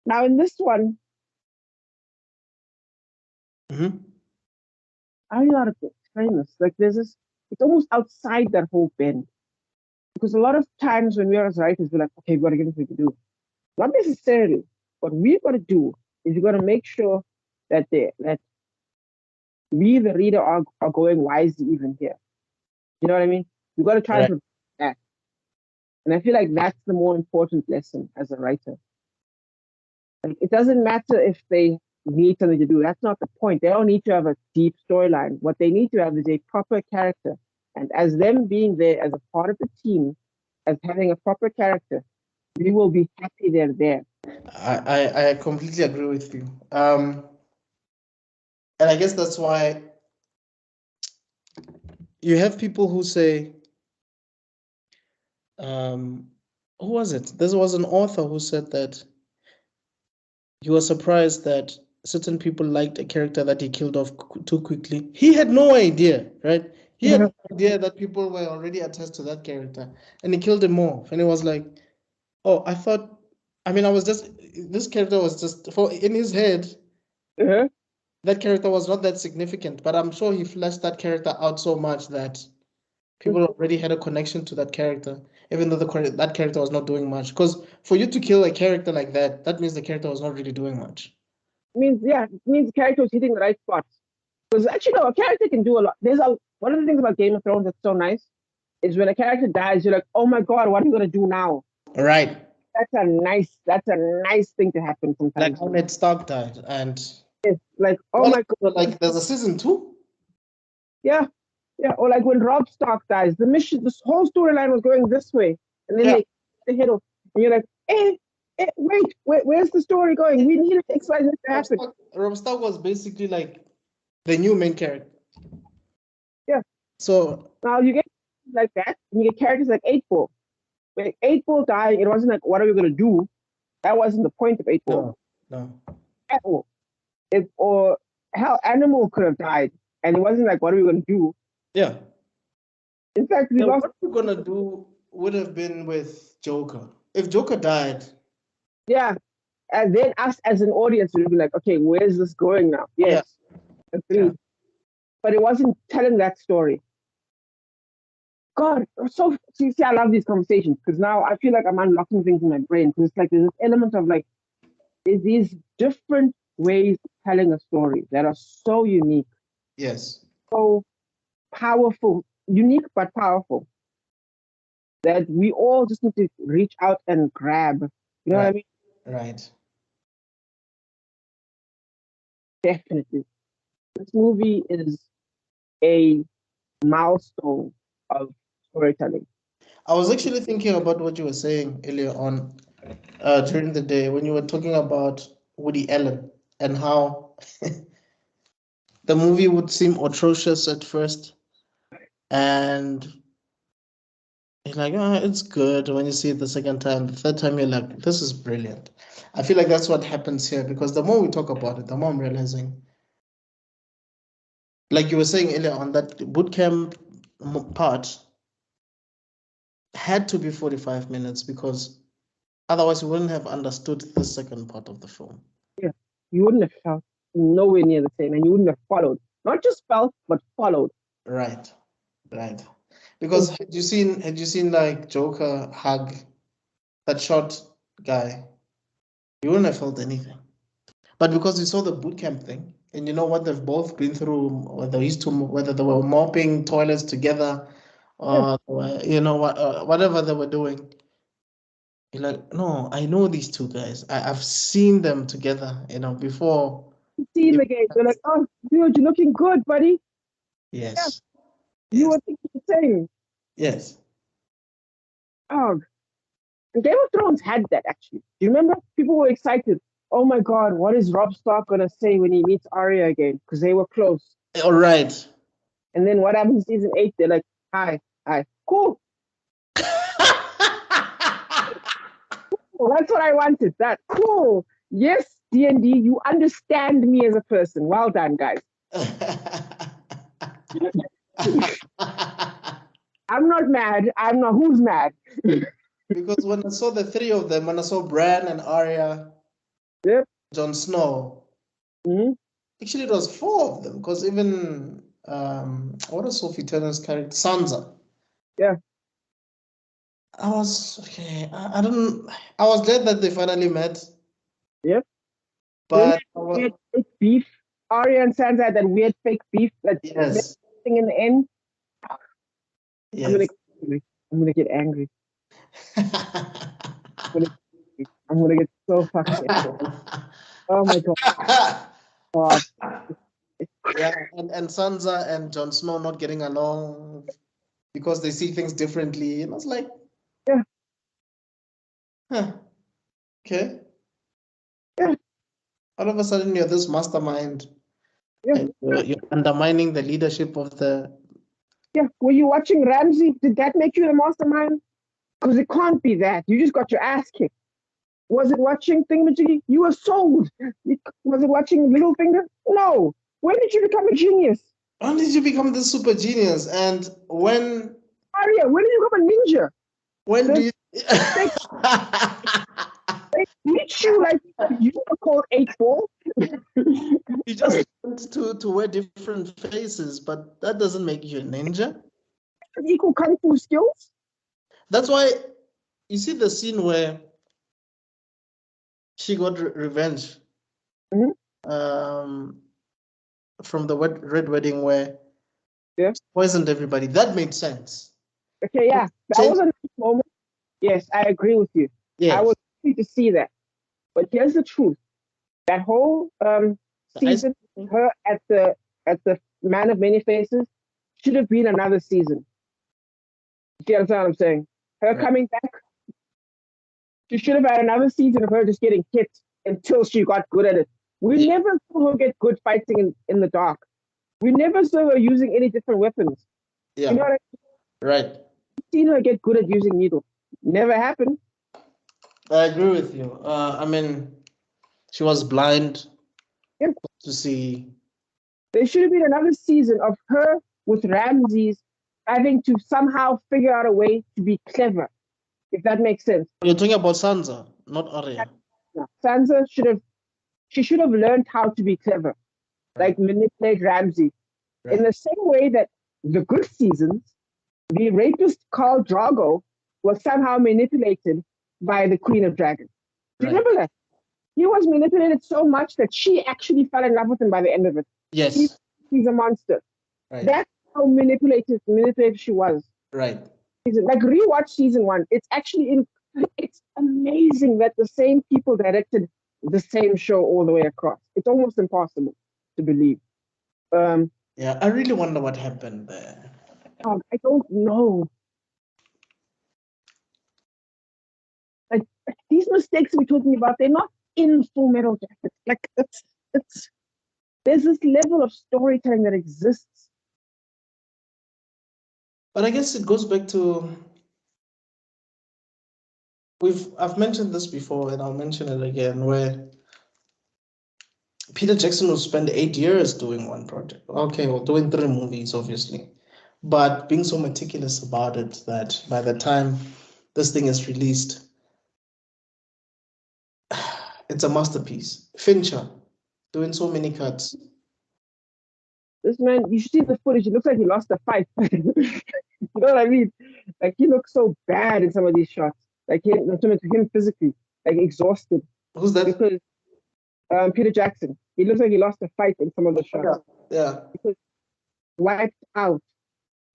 Now in this one, Mm-hmm. I don't know how to explain this. Like there's this, it's almost outside that whole bend. Because a lot of times when we are as writers, we're like, okay, we've got to get something to do. Not necessarily. What we've got to do is we've got to make sure that we, the reader, are going wisely even here. You know what I mean? We've got to try to that. And I feel like that's the more important lesson as a writer. Like, it doesn't matter if they need something to do. That's not the point. They don't need to have a deep storyline. What they need to have is a proper character. And as them being there as a part of the team, as having a proper character, we will be happy they're there. I completely agree with you. And I guess that's why you have people who say, who was it? There was an author who said that he was surprised that certain people liked a character that he killed off too quickly. He had no idea, right? He had no idea that people were already attached to that character, and he killed him off. And he was like, "Oh, I thought. I mean, this character was just in his head. That character was not that significant, but I'm sure he fleshed that character out so much that people already had a connection to that character, even though that character was not doing much. Because for you to kill a character like that, that means the character was not really doing much. It means the character was hitting the right spots. Because actually, no, a character can do a lot. One of the things about Game of Thrones that's so nice is when a character dies, you're like, oh my God, what are you going to do now? Right. That's a nice thing to happen sometimes. Like how Ned Stark died, and it's like, oh my God, like there's a season 2. Yeah, or like when Robb Stark dies, this whole storyline was going this way, and then they hit off, and you're like, wait, where's the story going? We need to explain this to happen. Robb Stark was basically like the new main character. Yeah. So now you get like that, and you get characters like 8 Ball. When 8 Ball died, it wasn't like, what are we gonna do? That wasn't the point of 8 Ball. No. At all. Or hell, Animal could have died, and it wasn't like, what are we gonna do? Yeah. In fact, what we're gonna do would have been with Joker. If Joker died. Yeah. And then us as an audience would be like, okay, where's this going now? Yes. Yeah. Agreed. Yeah. But it wasn't telling that story. God, so see, I love these conversations because now I feel like I'm unlocking things in my brain because it's like there's this element of like there's these different ways of telling a story that are so unique. Yes. So powerful, unique but powerful. That we all just need to reach out and grab. You know what I mean? Right. Definitely. This movie is a milestone of storytelling. I was actually thinking about what you were saying earlier on during the day when you were talking about Woody Allen and how the movie would seem atrocious at first. And you're like, it's good when you see it the second time. The third time, you're like, this is brilliant. I feel like that's what happens here because the more we talk about it, the more I'm realizing, like you were saying earlier on, that bootcamp part had to be 45 minutes because otherwise we wouldn't have understood the second part of the film. Yeah, you wouldn't have felt nowhere near the same and you wouldn't have followed. Not just felt, but followed. Right. Right. Because had you seen like Joker hug that short guy, you wouldn't have felt anything. But because you saw the boot camp thing, and you know what they've both been through, whether they were mopping toilets together, or you know what, whatever they were doing, you're like, no, I know these two guys. I've seen them together, you know, before. You see him again. They're like, oh, dude, you're looking good, buddy. Yes. You Yes. were thinking the same. Yes. Oh, Game of Thrones had that actually. Do you remember? People were excited. Oh my God, what is Rob Stark gonna say when he meets Arya again? Because they were close. All right. And then what happens in season 8? They're like, hi, cool. Well, that's what I wanted. That cool. Yes, D&D, you understand me as a person. Well done, guys. I'm not mad. I'm not. Who's mad? Because when I saw the three of them, when I saw Bran and Arya, Yep. Jon Snow, actually it was four of them. Because even what was Sophie Turner's character, Sansa. Yeah. I was okay. I don't. I was glad that they finally met. Yep. But we had fake beef. Arya and Sansa had that weird fake beef that yes, thing in the end. yes. I'm gonna get angry. I'm gonna get so fucking angry. Oh my God. Yeah, and Sansa and Jon Snow not getting along because they see things differently. And I was like, yeah. Huh. Okay. Yeah. All of a sudden, you're this mastermind. Yeah. And you're undermining the leadership of the. Yeah. Were you watching Ramsey? Did that make you the mastermind? Because it can't be that. You just got your ass kicked. Was it watching Thingamajiggy? You were sold. Was it watching Littlefinger? No. When did you become a genius? When did you become the super genius? And when? Arya, when did you become a ninja? When do you? They teach you like you were called 8-ball. You just want to wear different faces, but that doesn't make you a ninja. Equal kung fu skills. That's why you see the scene where she got revenge from the Red Wedding, where poisoned everybody. That made sense. Okay, yeah, that was a nice moment. Yes, I agree with you. Yes. I was happy to see that. But here's the truth: that whole season, her at the Man of Many Faces, should have been another season. Do you understand what I'm saying? Her coming back, she should have had another season of her just getting hit until she got good at it. We never saw her get good fighting in the dark. We never saw her using any different weapons. Yeah. You know what I mean? Right. We've seen her get good at using needles. Never happened. I agree with you. I mean, she was blind to see. There should have been another season of her with Ramses having to somehow figure out a way to be clever, if that makes sense. You're talking about Sansa, not Arya. Sansa should have learned how to be clever, like manipulate Ramses. In the same way that the good seasons, the rapist Khal Drogo was somehow manipulated by the Queen of Dragons. Do you remember that? He was manipulated so much that she actually fell in love with him by the end of it. Yes. He's a monster. Right. That's how manipulative she was. Right. Like rewatch season 1. It's actually it's amazing that the same people directed the same show all the way across. It's almost impossible to believe. Yeah, I really wonder what happened there. I don't know. Like these mistakes we're talking about, they're not in Full Metal Jacket. Like it's there's this level of storytelling that exists. But I guess it goes back to I've mentioned this before and I'll mention it again, where Peter Jackson will spend 8 years doing one project. Okay, well, doing 3 movies, obviously, but being so meticulous about it that by the time this thing is released, it's a masterpiece. Fincher doing so many cuts. This man, you should see the footage. It looks like he lost a fight. You know what I mean? Like he looks so bad in some of these shots. Like him physically, like exhausted. Who's that? Because Peter Jackson, he looks like he lost a fight in some of the shots. Yeah. Because wiped out.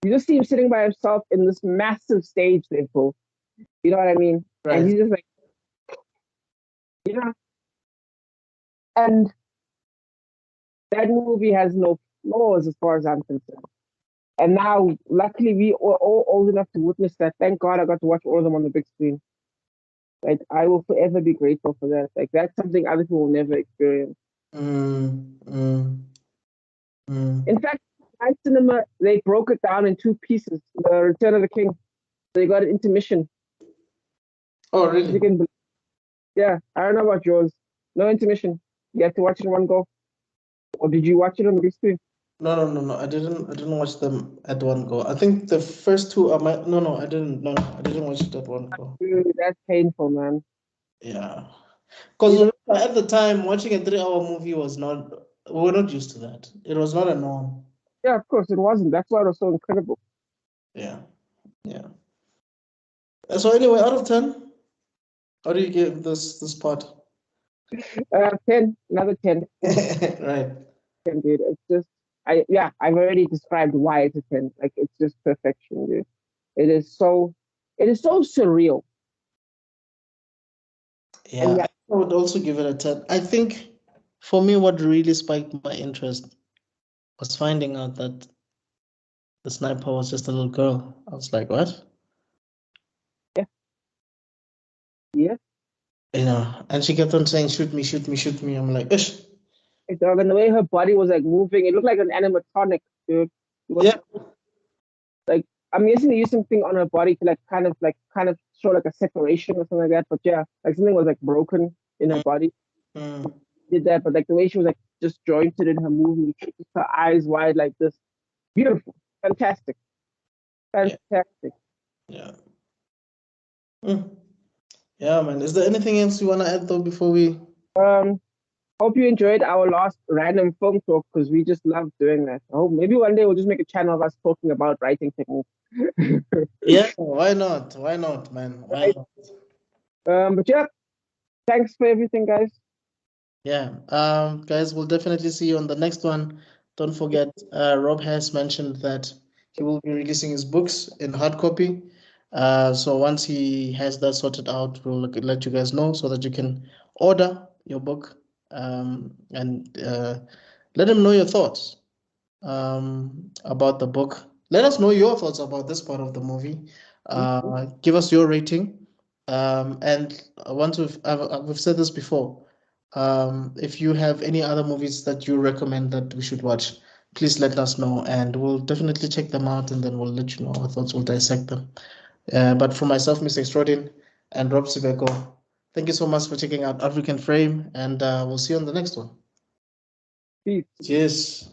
You just see him sitting by himself in this massive stage they've built. You know what I mean? Right. And he's just like, you know. And that movie has no flaws as far as I'm concerned. And now, luckily, we were all old enough to witness that. Thank God I got to watch all of them on the big screen. Like, I will forever be grateful for that. Like, that's something other people will never experience. In fact, my cinema, they broke it down in two pieces. The Return of the King. So you got an intermission. Oh, really? Yeah, I don't know about yours. No intermission. You have to watch it in one go. Or did you watch it on the big screen? No. I didn't watch them at one go. I think the first two are my. No, I didn't. No, I didn't watch it at one go. Dude, that's painful, man. Yeah, because at the time watching a 3-hour movie was not. We were not used to that. It was not a norm. Yeah, of course it wasn't. That's why it was so incredible. Yeah. So anyway, out of 10, how do you give this part? 10, another 10. Right. 10, dude. It's just, I've already described why it's a 10. Like, it's just perfection, dude. It is so surreal. Yeah, I would also give it a 10. I think for me, what really spiked my interest was finding out that the sniper was just a little girl. I was like, what? Yeah. You know, and she kept on saying, shoot me, shoot me, shoot me. I'm like, ish. And the way her body was like moving, it looked like an animatronic, dude. Yeah. Like, I'm guessing they used something on her body to kind of show like a separation or something like that. But yeah, like something was like broken in her body. Did that, but like the way she was like just jointed in her movement, just her eyes wide like this. Beautiful. Fantastic. Yeah. Yeah, man. Is there anything else you want to add though before we? Hope you enjoyed our last random film talk because we just love doing that. I hope maybe one day we'll just make a channel of us talking about writing techniques. Yeah, why not? Why not, man? Why not? But yeah, thanks for everything, guys. Yeah, guys, we'll definitely see you on the next one. Don't forget, Rob has mentioned that he will be releasing his books in hard copy. So once he has that sorted out, we'll let you guys know so that you can order your book and let him know your thoughts about the book. Let us know your thoughts about this part of the movie. Give us your rating. And once we've said this before, if you have any other movies that you recommend that we should watch, please let us know and we'll definitely check them out and then we'll let you know our thoughts. We'll dissect them. But for myself, Mr. Extraordin and Rob Sibeko, thank you so much for checking out African Frame and we'll see you on the next one. Peace. Cheers.